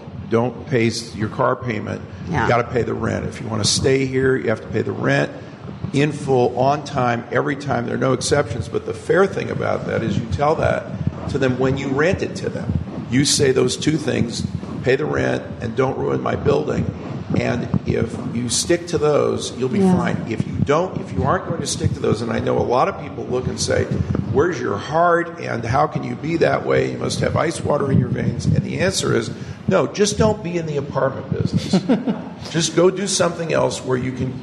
D: pay your car payment.
E: Yeah.
D: You got to pay the rent. If you want to stay here, you have to pay the rent in full, on time, every time. There are no exceptions. But the fair thing about that is you tell that to them when you rent it to them. You say those two things pay the rent, and don't ruin my building. And if you stick to those, you'll be fine. If you don't, if you aren't going to stick to those, and I know a lot of people look and say, where's your heart, and how can you be that way? You must have ice water in your veins. And the answer is, no, just don't be in the apartment business. Just go do something else where you can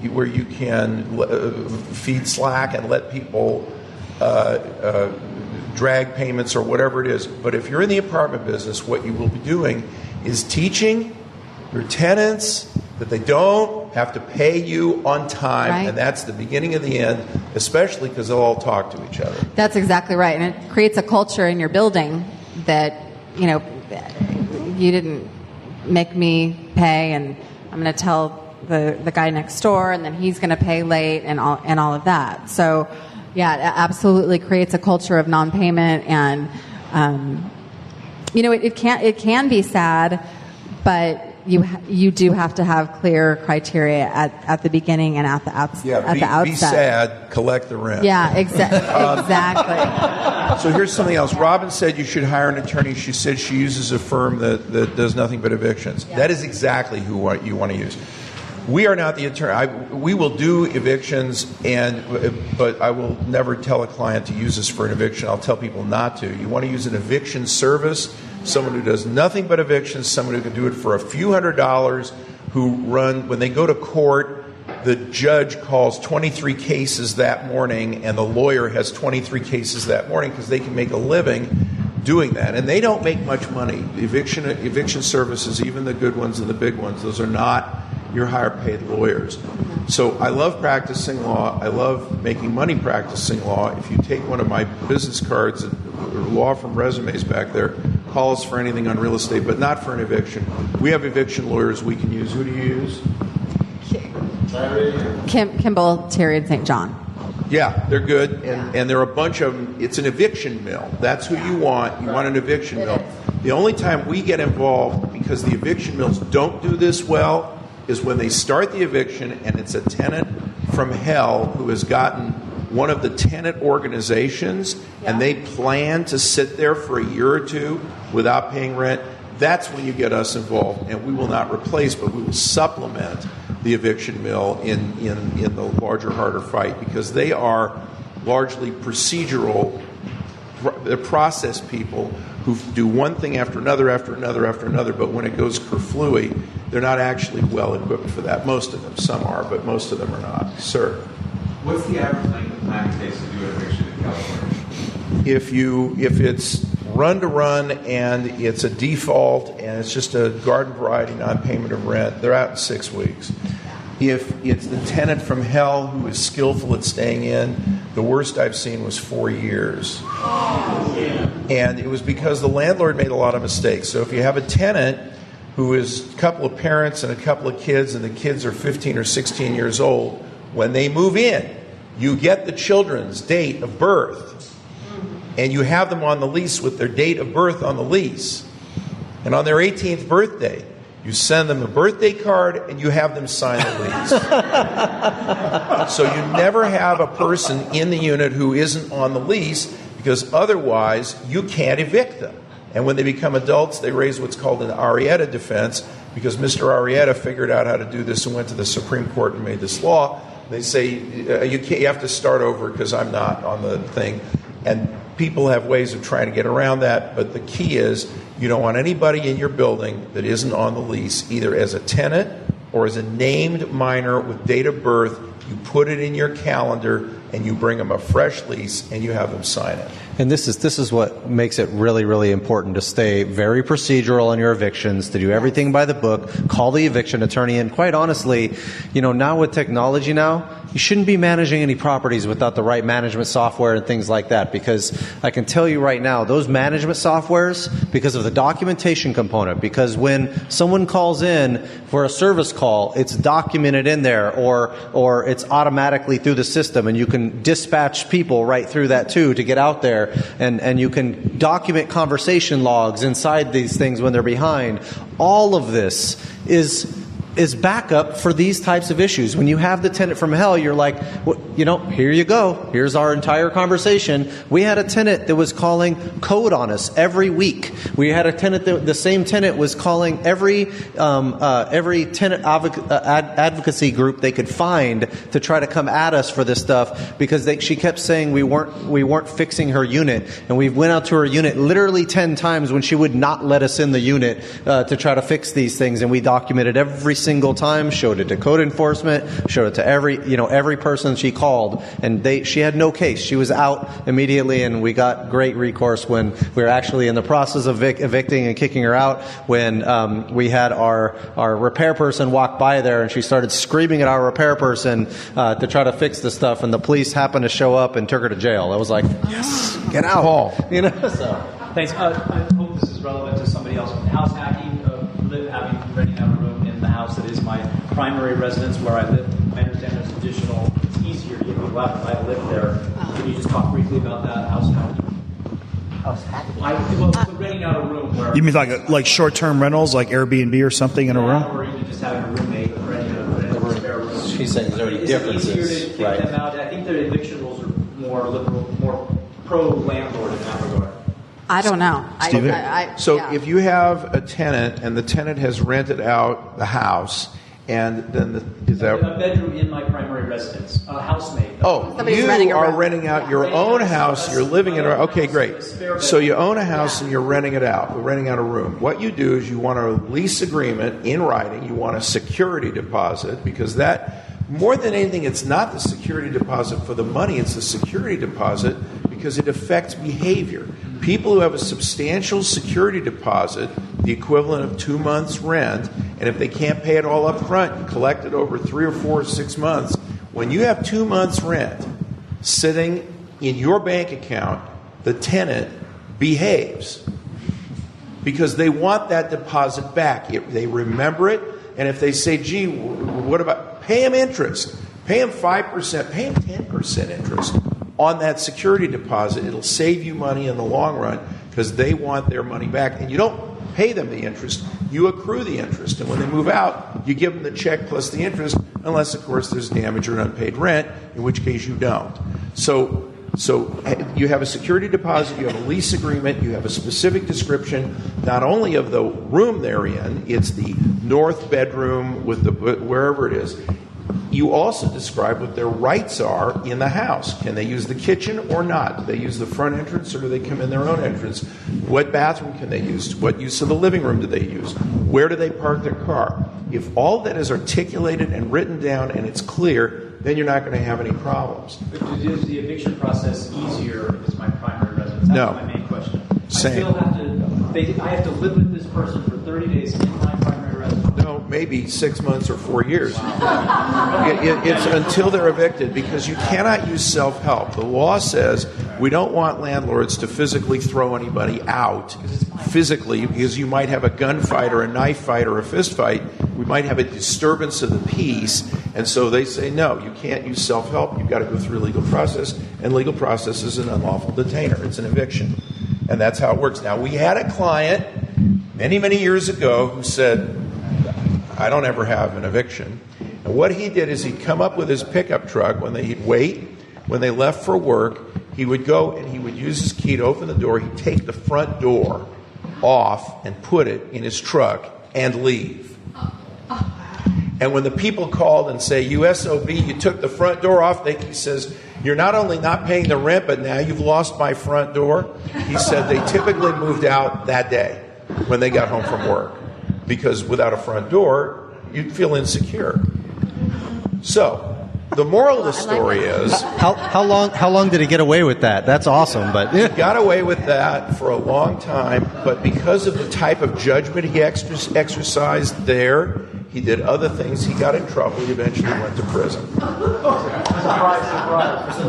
D: feed slack and let people drag payments or whatever it is. But if you're in the apartment business, what you will be doing is teaching your tenants that they don't have to pay you on time, and that's the beginning of the end, especially because they'll all talk to each other.
E: That's exactly right, and it creates a culture in your building that, you know, you didn't make me pay, and I'm going to tell the guy next door, and then he's going to pay late, and all of that. So, yeah, it absolutely creates a culture of non-payment, and you know, it can be sad, but you do have to have clear criteria at the beginning and at the outset.
D: Be sad, collect the rent.
E: Yeah, exactly.
D: So here's something else. Robin said you should hire an attorney. She said she uses a firm that does nothing but evictions. Yeah. That is exactly who you want to use. We are not the attorney. We will do evictions, but I will never tell a client to use us for an eviction. I'll tell people not to. You want to use an eviction service, someone who does nothing but evictions, someone who can do it for a few $100s, who run, when they go to court, the judge calls 23 cases that morning, and the lawyer has 23 cases that morning because they can make a living doing that. And they don't make much money. Eviction services, even the good ones and the big ones, those are not your higher paid lawyers. So I love practicing law. I love making money practicing law. If you take one of my business cards, or law firm resumes back there, call us for anything on real estate, but not for an eviction. We have eviction lawyers we can use. Who do you use?
E: Kimball, Terry, and St. John.
D: Yeah, they're good, and there are a bunch of them. It's an eviction mill. That's who you want. You want an eviction mill. The only time we get involved, because the eviction mills don't do this well, is when they start the eviction and it's a tenant from hell who has gotten one of the tenant organizations and they plan to sit there for a year or two without paying rent. That's when you get us involved, and we will not replace, but we will supplement the eviction mill in the larger, harder fight, because they are largely procedural process people who do one thing after another, but when it goes kerflooey, they're not actually well equipped for that. Most of them. Some are, but most of them are not. Sir?
P: What's the average length of time it takes to do an eviction in California?
D: If it's run-to-run and it's a default and it's just a garden variety non-payment of rent, they're out in 6 weeks. If it's the tenant from hell who is skillful at staying in, the worst I've seen was 4 years. And it was because the landlord made a lot of mistakes. So if you have a tenant who is a couple of parents and a couple of kids, and the kids are 15 or 16 years old, when they move in, you get the children's date of birth, and you have them on the lease with their date of birth on the lease. And on their 18th birthday, you send them a birthday card and you have them sign the lease. So you never have a person in the unit who isn't on the lease, because otherwise you can't evict them. And when they become adults, they raise what's called an Arrieta defense, because Mr. Arrieta figured out how to do this and went to the Supreme Court and made this law. They say you have to start over because I'm not on the thing. And people have ways of trying to get around that, but the key is you don't want anybody in your building that isn't on the lease, either as a tenant or as a named minor with date of birth. You put it in your calendar and you bring them a fresh lease and you have them sign it.
B: And this is what makes it really, really important to stay very procedural on your evictions, to do everything by the book, call the eviction attorney. And quite honestly, now with technology now, you shouldn't be managing any properties without the right management software and things like that, because I can tell you right now, those management softwares, because of the documentation component, because when someone calls in for a service call, it's documented in there, or it's automatically through the system, and you can dispatch people right through that too to get out there, and you can document conversation logs inside these things when they're behind. All of this is is backup for these types of issues. When you have the tenant from hell, you're like, well, here you go. Here's our entire conversation. We had a tenant that was calling code on us every week. We had a tenant the same tenant was calling every tenant advocacy group they could find to try to come at us for this stuff because she kept saying we weren't fixing her unit, and we went out to her unit literally 10 times when she would not let us in the unit to try to fix these things, and we documented every single time, showed it to code enforcement, showed it to every person she called, and she had no case. She was out immediately, and we got great recourse when we were actually in the process of evicting and kicking her out when we had our repair person walk by there, and she started screaming at our repair person to try to fix the stuff, and the police happened to show up and took her to jail. I was like, yes, get out. So.
J: Thanks. I hope this is relevant to somebody else. House hacking, renting out a room in the house that is my primary residence where I live. I understand there's additional, it's easier to get people out if I live there. Can you just talk briefly about that, house hacking? House hacking? Renting out a room where...
C: You mean like short-term rentals, like Airbnb or something in a room?
J: Or even just having a roommate renting a spare room.
K: She's saying there's already differences.
J: Is it easier to kick them out? I think the eviction rules are more liberal, more pro-landlord in that regard.
E: I don't know.
D: If you have a tenant and the tenant has rented out the house, and then
J: a bedroom in my primary residence, a housemate.
D: You are renting out your own house. You're living in okay, great. So you own a house and you're renting it out. You're renting out a room. What you do is you want a lease agreement in writing. You want a security deposit because that. More than anything, it's not the security deposit for the money, it's the security deposit because it affects behavior. People who have a substantial security deposit, the equivalent of 2 months' rent, and if they can't pay it all up front and collect it over 3 or 4 or 6 months, when you have 2 months' rent sitting in your bank account, the tenant behaves because they want that deposit back. They remember it, and if they say, gee, what about... Pay him interest. Pay him 5%. Pay him 10% interest on that security deposit. It'll save you money in the long run because they want their money back. And you don't pay them the interest. You accrue the interest. And when they move out, you give them the check plus the interest, unless, of course, there's damage or unpaid rent, in which case you don't. So you have a security deposit, you have a lease agreement, you have a specific description, not only of the room they're in, it's the north bedroom with wherever it is. You also describe what their rights are in the house. Can they use the kitchen or not? Do they use the front entrance or do they come in their own entrance? What bathroom can they use? What use of the living room do they use? Where do they park their car? If all that is articulated and written down and it's clear, then you're not going to have any problems.
J: But is the eviction process easier if it's my primary residence? That's my main question.
D: Same.
J: I have to live with this person for 30 days in my primary residence.
D: No, maybe 6 months or 4 years. It's until they're evicted because you cannot use self-help. The law says we don't want landlords to physically throw anybody out physically because you might have a gunfight or a knife fight or a fist fight. We might have a disturbance of the peace. And so they say, no, you can't use self-help. You've got to go through a legal process. And legal process is an unlawful detainer. It's an eviction. And that's how it works. Now, we had a client many, many years ago who said, I don't ever have an eviction. And what he did is he'd come up with his pickup truck when he'd wait. When they left for work, he would go and he would use his key to open the door. He'd take the front door off and put it in his truck and leave. And when the people called and say, you SOB, you took the front door off, he says, you're not only not paying the rent, but now you've lost my front door. He said they typically moved out that day when they got home from work. Because without a front door, you'd feel insecure. So, the moral of the story is...
B: How long did he get away with that? That's awesome. But
D: he got away with that for a long time, but because of the type of judgment he exercised there, he did other things. He got in trouble. He eventually went to prison.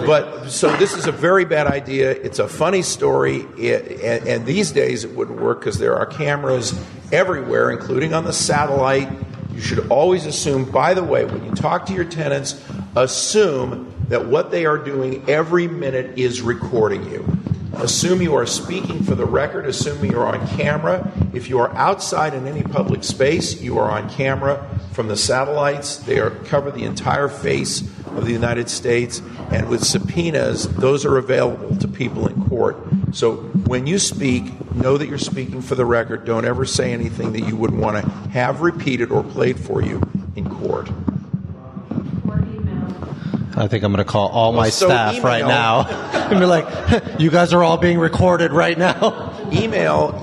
D: But so this is a very bad idea. It's a funny story, and these days it wouldn't work because there are cameras everywhere, including on the satellite. You should always assume, by the way, when you talk to your tenants, assume that what they are doing every minute is recording you. Assume you are speaking for the record. Assume you are on camera. If you are outside in any public space, you are on camera from the satellites. They cover the entire face of the United States. And with subpoenas, those are available to people in court. So when you speak, know that you're speaking for the record. Don't ever say anything that you wouldn't want to have repeated or played for you in court.
B: I think I'm going to call all my staff
D: email.
B: right now and be like, you guys are all being recorded right now.
D: Email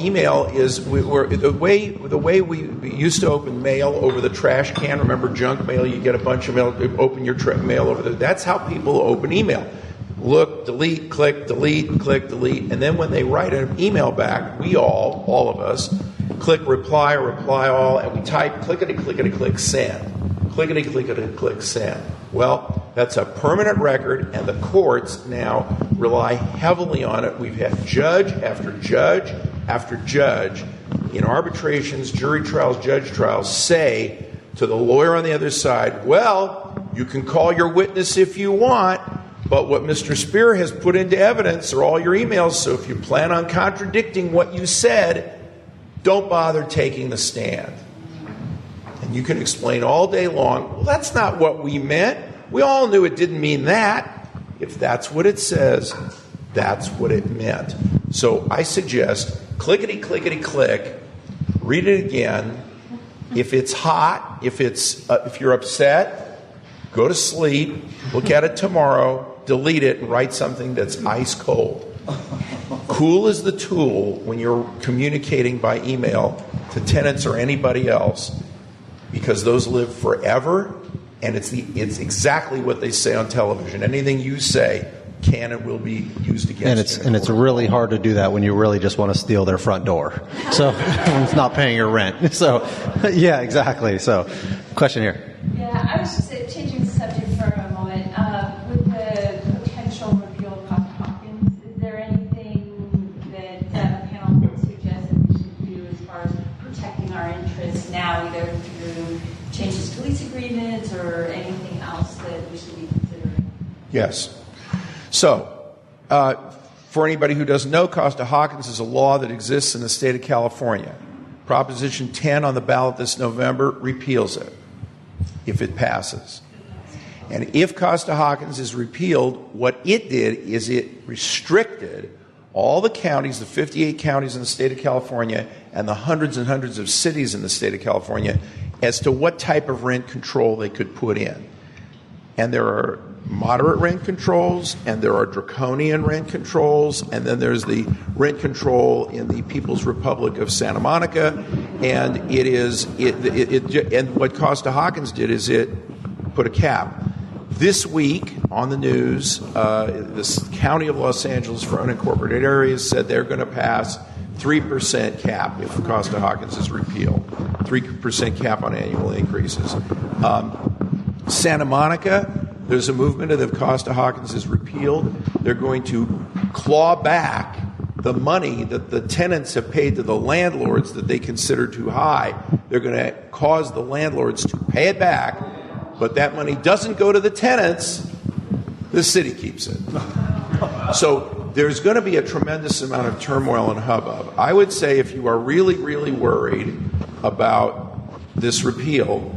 D: is the way we used to open mail over the trash can. Remember junk mail? You get a bunch of mail, open your mail over there. That's how people open email. Look, delete, click, delete, and then when they write an email back, we all of us, click reply or reply all, and we type clickety-clickety-click send. Clickety-clickety-click send. Well, that's a permanent record, and the courts now rely heavily on it. We've had judge after judge after judge in arbitrations, jury trials, judge trials say to the lawyer on the other side, well, you can call your witness if you want, but what Mr. Spear has put into evidence are all your emails, so if you plan on contradicting what you said, don't bother taking the stand. And you can explain all day long, well, that's not what we meant. We all knew it didn't mean that. If that's what it says, that's what it meant. So I suggest clickety-clickety-click, read it again. If it's hot, if you're upset, go to sleep, look at it tomorrow, delete it, and write something that's ice cold. Cool is the tool when you're communicating by email to tenants or anybody else, because those live forever, and it's exactly what they say on television. Anything you say can and will be used against you.
B: And it's really hard to do that when you really just want to steal their front door. So it's not paying your rent. So yeah, exactly. So question here.
Q: Yeah, I was just changing the subject for a moment. With the potential repeal of Costa-Hawkins, is there anything that the panel would suggest that we should do as far as protecting our interests now, either through changes to lease agreements or anything else that we should be considering?
D: Yes. So, for anybody who doesn't know, Costa-Hawkins is a law that exists in the state of California. Proposition 10 on the ballot this November repeals it, if it passes. And if Costa-Hawkins is repealed, what it did is it restricted all the counties, the 58 counties in the state of California, and the hundreds and hundreds of cities in the state of California as to what type of rent control they could put in. And there are moderate rent controls, and there are draconian rent controls, and then there's the rent control in the People's Republic of Santa Monica, and and what Costa-Hawkins did is it put a cap. This week on the news, this county of Los Angeles for unincorporated areas said they're going to pass 3% cap if Costa-Hawkins is repealed, 3% cap on annual increases. Santa Monica, there's a movement that if Costa-Hawkins is repealed, they're going to claw back the money that the tenants have paid to the landlords that they consider too high. They're going to cause the landlords to pay it back, but that money doesn't go to the tenants. The city keeps it. So there's going to be a tremendous amount of turmoil and hubbub. I would say if you are really, really worried about this repeal,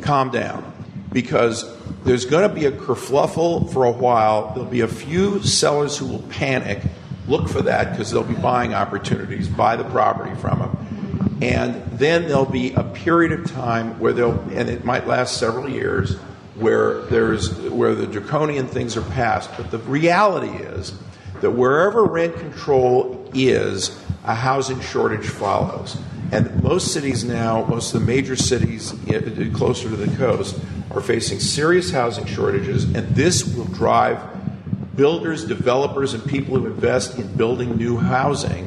D: calm down. Because there's going to be a kerfluffle for a while. There'll be a few sellers who will panic. Look for that because they'll be buying opportunities, buy the property from them. And then there'll be a period of time where and it might last several years, where the draconian things are passed. But the reality is that wherever rent control is, a housing shortage follows. And most cities now, most of the major cities closer to the coast, are facing serious housing shortages, and this will drive builders, developers, and people who invest in building new housing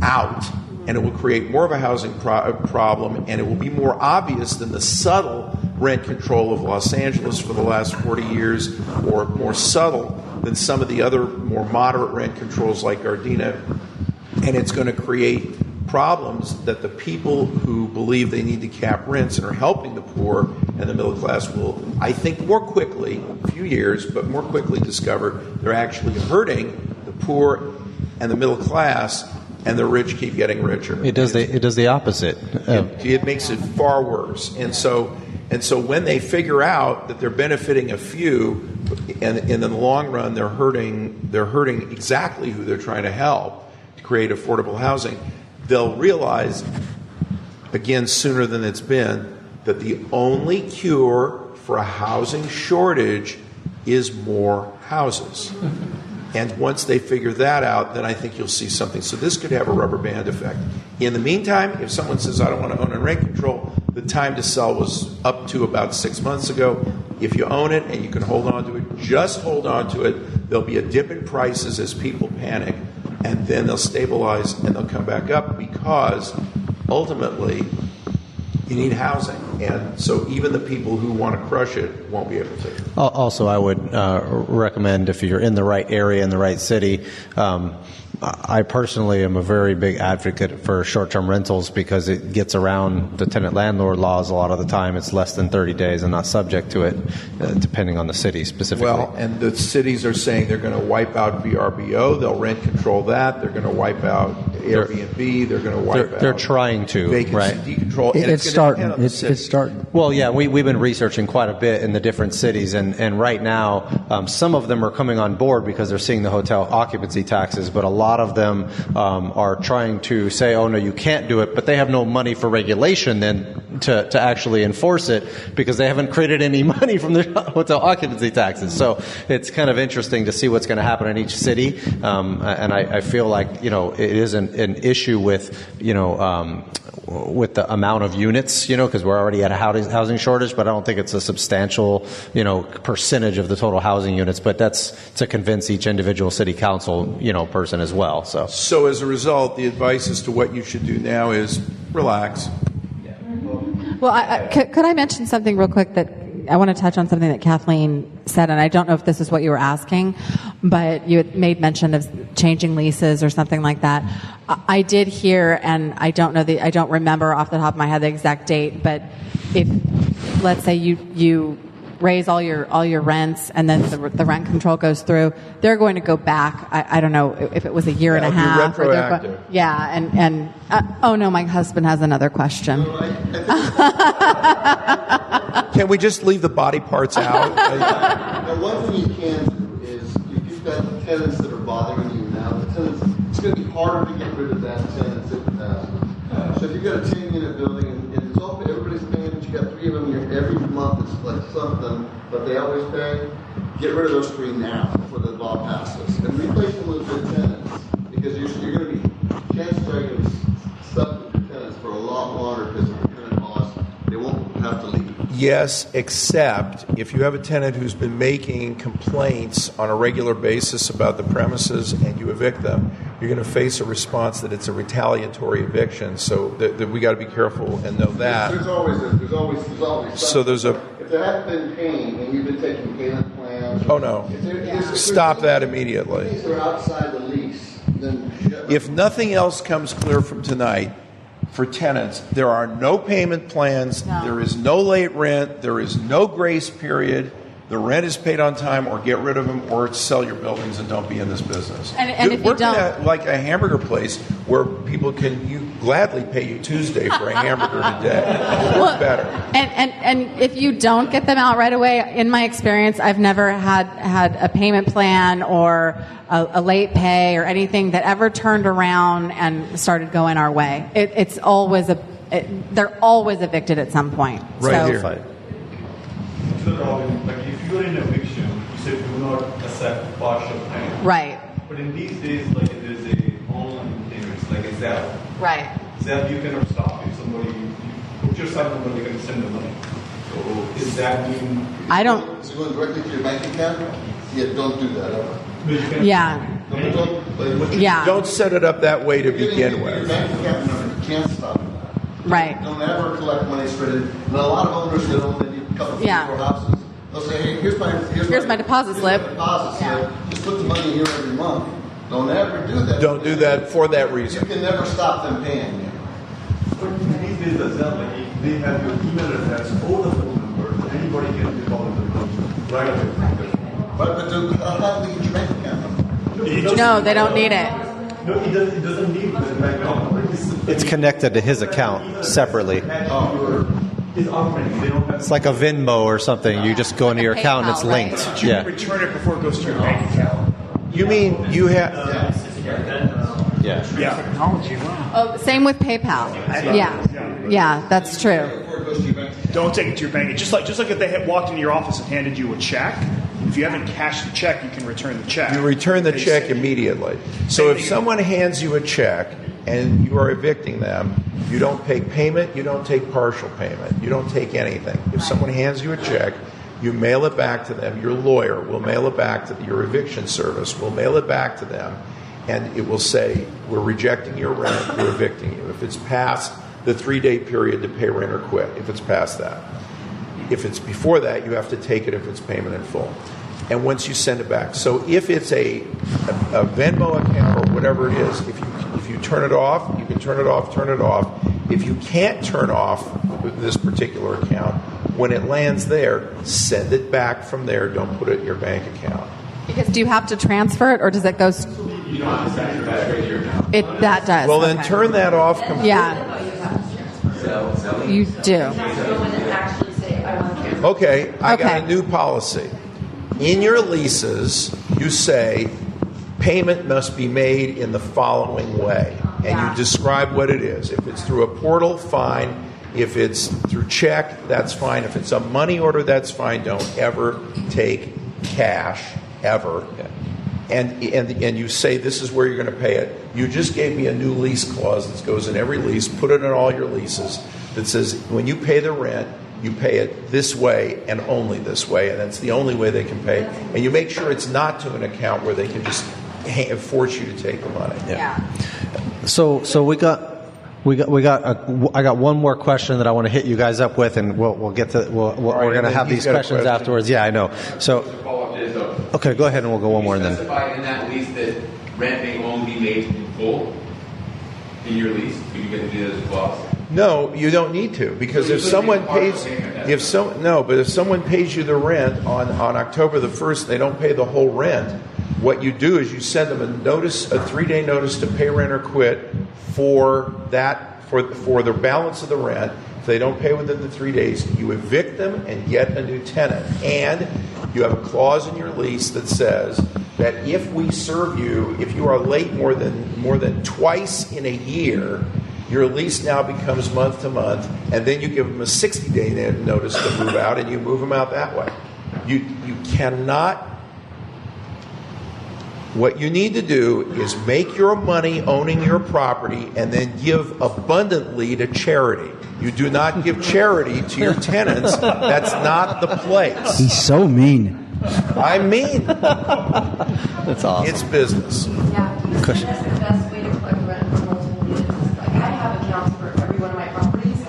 D: out. And it will create more of a housing problem, and it will be more obvious than the subtle rent control of Los Angeles for the last 40 years, or more subtle than some of the other more moderate rent controls like Gardena. And it's going to create problems that the people who believe they need to cap rents and are helping the poor and the middle class will, I think, more quickly, a few years, but more quickly discover they're actually hurting the poor and the middle class, and the rich keep getting richer.
B: It does the opposite.
D: It makes it far worse. And so when they figure out that they're benefiting a few, and in the long run they're hurting exactly who they're trying to help to create affordable housing, they'll realize, again sooner than it's been, that the only cure for a housing shortage is more houses. And once they figure that out, then I think you'll see something. So this could have a rubber band effect. In the meantime, if someone says, I don't want to own and rent control, the time to sell was up to about 6 months ago. If you own it and you can hold on to it, just hold on to it. There'll be a dip in prices as people panic, and then they'll stabilize and they'll come back up, because ultimately you need housing. And so even the people who want to crush it won't be able to.
B: Also, I would recommend, if you're in the right area, in the right city, I personally am a very big advocate for short-term rentals, because it gets around the tenant-landlord laws a lot of the time. It's less than 30 days and not subject to it, depending on the city specifically.
D: Well, and the cities are saying they're going to wipe out VRBO. They'll rent control that. They're going to wipe out Airbnb. They're going to wipe out.
B: They're trying to,
D: vacancy
B: right?
D: decontrol.
F: It's starting. It's starting.
B: Well, yeah, we've been researching quite a bit in the different cities, and right now, some of them are coming on board because they're seeing the hotel occupancy taxes, but a lot of them are trying to say, oh no, you can't do it, but they have no money for regulation then to actually enforce it, because they haven't created any money from the hotel occupancy taxes. So it's kind of interesting to see what's going to happen in each city, and I feel like, it is an issue with, with the amount of units, because we're already at a housing shortage, but I don't think it's a substantial, percentage of the total housing units, but that's to convince each individual city council, person as well.
D: So as a result, the advice as to what you should do now is relax.
E: Well, could I mention something real quick that I want to touch on something that Kathleen said, and I don't know if this is what you were asking, but you had made mention of changing leases or something like that. I did hear, and I don't remember off the top of my head the exact date, but if, let's say you raise all your rents and then the rent control goes through, they're going to go back. I don't know if it was a year and a half.
D: Retroactive.
E: And oh no, my husband has another question.
D: Can we just leave the body parts out?
H: Now, one thing you can do is, if you've got tenants that are bothering you now, it's going to be harder to get rid of that tenant if it passes. So if you've got a 10-unit building and it's all, everybody's paying, but you got 3 of them every month, it's like something, but they always pay. Get rid of those 3 now before the law passes, and replace them with good tenants, because you're going to be, chances are you're going to be stuck with your tenants for a lot longer because of the tenant loss. They won't have to leave.
D: Yes, except if you have a tenant who's been making complaints on a regular basis about the premises and you evict them, you're going to face a response that it's a retaliatory eviction. So that we got to be careful and know that.
H: There's always
D: so there's a.
H: If they haven't been paying and you've been taking payment plans.
D: Oh no! Stop that immediately.
H: If they're outside the lease, then.
D: If nothing else comes clear from tonight, for tenants, there are no payment plans, there is no late rent, there is no grace period. The rent is paid on time, or get rid of them, or sell your buildings and don't be in this business.
E: And if you don't,
D: at like a hamburger place where people can gladly pay you Tuesday for a hamburger today. Well, better.
E: And if you don't get them out right away, in my experience, I've never had a payment plan or a late pay or anything that ever turned around and started going our way. It's always they're always evicted at some point.
D: Right here.
O: Like if you're in eviction, you said do not accept partial payment.
E: Right.
O: But in these days, like there's a online payments, like a Zelle.
E: Right.
O: Zelle you cannot stop if somebody you put your side number, they can send the money. So is that mean?
E: I don't.
H: Is it going directly to your bank account? Yeah, don't do that ever.
E: Yeah.
D: Don't set it up that way to begin
H: Your
D: with.
H: bank account number, you can't stop that.
E: Right.
H: Don't ever collect money straight in. And a lot of owners that own maybe a couple of houses, they'll say, hey, here's my
E: deposit slip.
H: Just put the money here every month. Don't ever do that.
D: Don't do that for that reason.
H: You can never stop them paying you.
O: But these days as well, like if they have your email address or the phone number, anybody can deposit the money right away.
H: But how do you get your bank account number?
E: No, they don't need it.
O: No, it doesn't need the bank account.
B: It's connected to his account separately. It's like a Venmo or something. You just go into your account and it's linked.
C: But you can return it before it goes to your bank account.
D: You mean you have?
B: Yeah.
C: Technology.
E: Oh, same with PayPal. Yeah, that's true.
C: Don't take it to your bank. Just like if they had walked into your office and handed you a check, if you haven't cashed the check, you can return the check.
D: You return the check immediately. So if someone hands you a check and you are evicting them, you don't pay payment, you don't take partial payment, you don't take anything. If someone hands you a check, you mail it back to them. Your lawyer will mail it back to your eviction service, will mail it back to them, and it will say, we're rejecting your rent, we're evicting you. If it's past the 3-day period to pay rent or quit, if it's past that. If it's before that, you have to take it if it's payment in full. And once you send it back. So if it's a Venmo account or whatever it is, if you turn it off, you can turn it off, turn it off. If you can't turn off this particular account, when it lands there, send it back from there. Don't put it in your bank account.
E: Because do you have to transfer it, or does it go?
P: You don't have to send it back to your account.
E: That does.
D: Well, then turn that off completely.
E: Yeah. You do.
D: Okay, I got a new policy. In your leases, you say payment must be made in the following way. And you describe what it is. If it's through a portal, fine. If it's through check, that's fine. If it's a money order, that's fine. Don't ever take cash, ever. And you say this is where you're going to pay it. You just gave me a new lease clause that goes in every lease. Put it in all your leases that says when you pay the rent, you pay it this way and only this way, and that's the only way they can pay. And you make sure it's not to an account where they can just force you to take the money.
E: Yeah.
B: So I got one more question that I want to hit you guys up with, and we'll get to we're going to have these questions afterwards. Yeah, I know. So okay, go ahead and we'll go one more and then.
P: Specify in that lease that rent may only be made in full in your lease. Do you get to do that as well?
D: No, you don't need to, because if someone pays you the rent on October the 1st, they don't pay the whole rent. What you do is you send them a 3-day notice to pay rent or quit for the balance of the rent. If they don't pay within the 3 days, you evict them and get a new tenant. And you have a clause in your lease that says that if we serve you, if you are late more than twice in a year, your lease now becomes month to month, and then you give them a 60-day notice to move out, and you move them out that way. You cannot. What you need to do is make your money owning your property and then give abundantly to charity. You do not give charity to your tenants. That's not the place.
F: He's so mean.
D: I'm mean.
B: That's awesome.
D: It's business.
M: Yeah, that's the best way to collect rent for multiple units. Like, I have accounts for every one of my properties,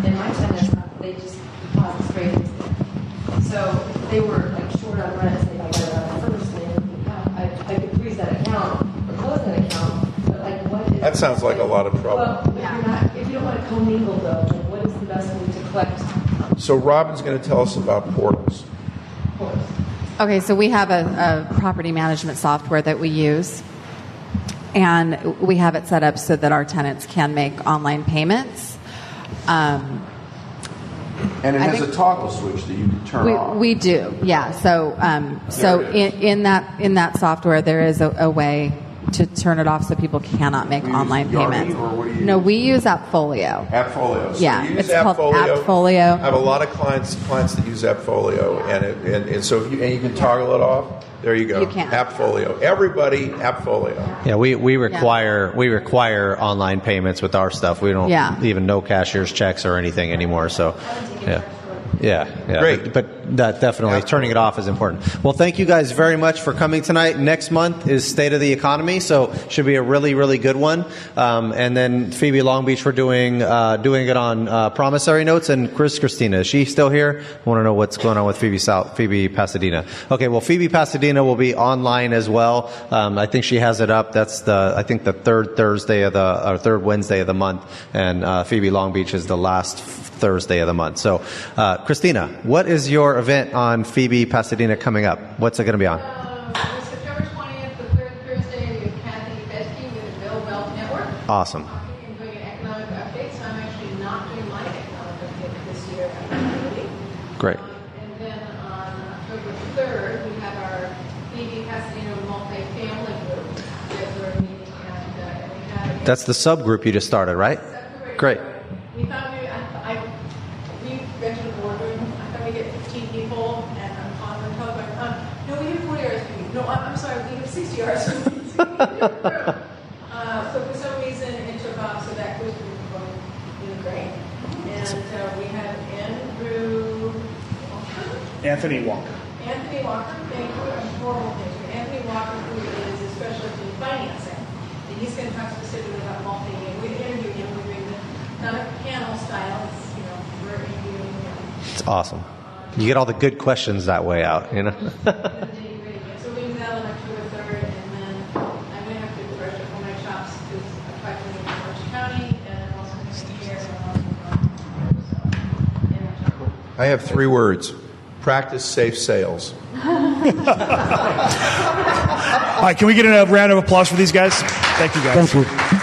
M: and my tenants, they just deposit straight into them. So they were like short on rent, say if I got it on the first, I could freeze that account or close that account. But like, what is
D: That sounds like a lot of trouble.
M: Well, if you don't want to commingle though, like, what is the best way to collect?
D: So Robin's going to tell us about portals.
E: Okay, so we have a property management software that we use, and we have it set up so that our tenants can make online payments.
R: And it has a toggle switch that you can turn off.
E: We do, yeah. So in that software, there is a way to turn it off so people cannot make online payments. No, we use AppFolio.
D: AppFolio. So
E: yeah,
D: you use
E: it's called AppFolio.
D: I have a lot of clients that use AppFolio, and so you can toggle it off. There you go.
E: You can.
D: AppFolio. Everybody, AppFolio.
B: Yeah, we require online payments with our stuff. We don't even know cashier's checks or anything anymore. So, yeah.
D: Great.
B: But that definitely turning it off is important. Well, thank you guys very much for coming tonight. Next month is State of the Economy, so should be a really, really good one. And then FIBI Long Beach, we're doing it on promissory notes. And Christina, is she still here? I want to know what's going on with FIBI Pasadena. Okay, well, FIBI Pasadena will be online as well. I think she has it up. That's the third Wednesday of the month, and FIBI Long Beach is the last Thursday of the month. So, Christina, what is your event on FIBI Pasadena coming up? What's it going to be on?
S: September 20th, the third Thursday, with Kathy Besky with
B: awesome.
N: I'm doing an economic update, so I'm actually not doing my economic update this year. Actually.
B: Great.
N: And then on October 3rd, we have our FIBI Pasadena multifamily group that we're meeting, and we have.
B: That's the subgroup you just started, right? Great.
N: We thought we rented a boardroom. I thought we'd get 15 people, and on the telephone, no, we have 40 RSVP. No, I'm sorry, we have 60 RSVP. So for some reason, it took off, so that was really great. And we have
C: Anthony Walker.
N: Anthony Walker, thank you. I'm horrible things. Anthony Walker, who is a specialist in financing, and he's going to talk specifically about multi-unit. We interviewed him. We're doing not a panel style. It's, we're interviewing him.
B: It's awesome. You get all the good questions that way out,
N: So we do that on October 3rd, and then I'm going to have to brush up on my chops because I'm practicing in Orange County, and I'm also going to be here, and I'm also going to
D: I have 3 words. Practice safe sales.
C: All right, can we get a round of applause for these guys? Thank you, guys.
F: Thank you.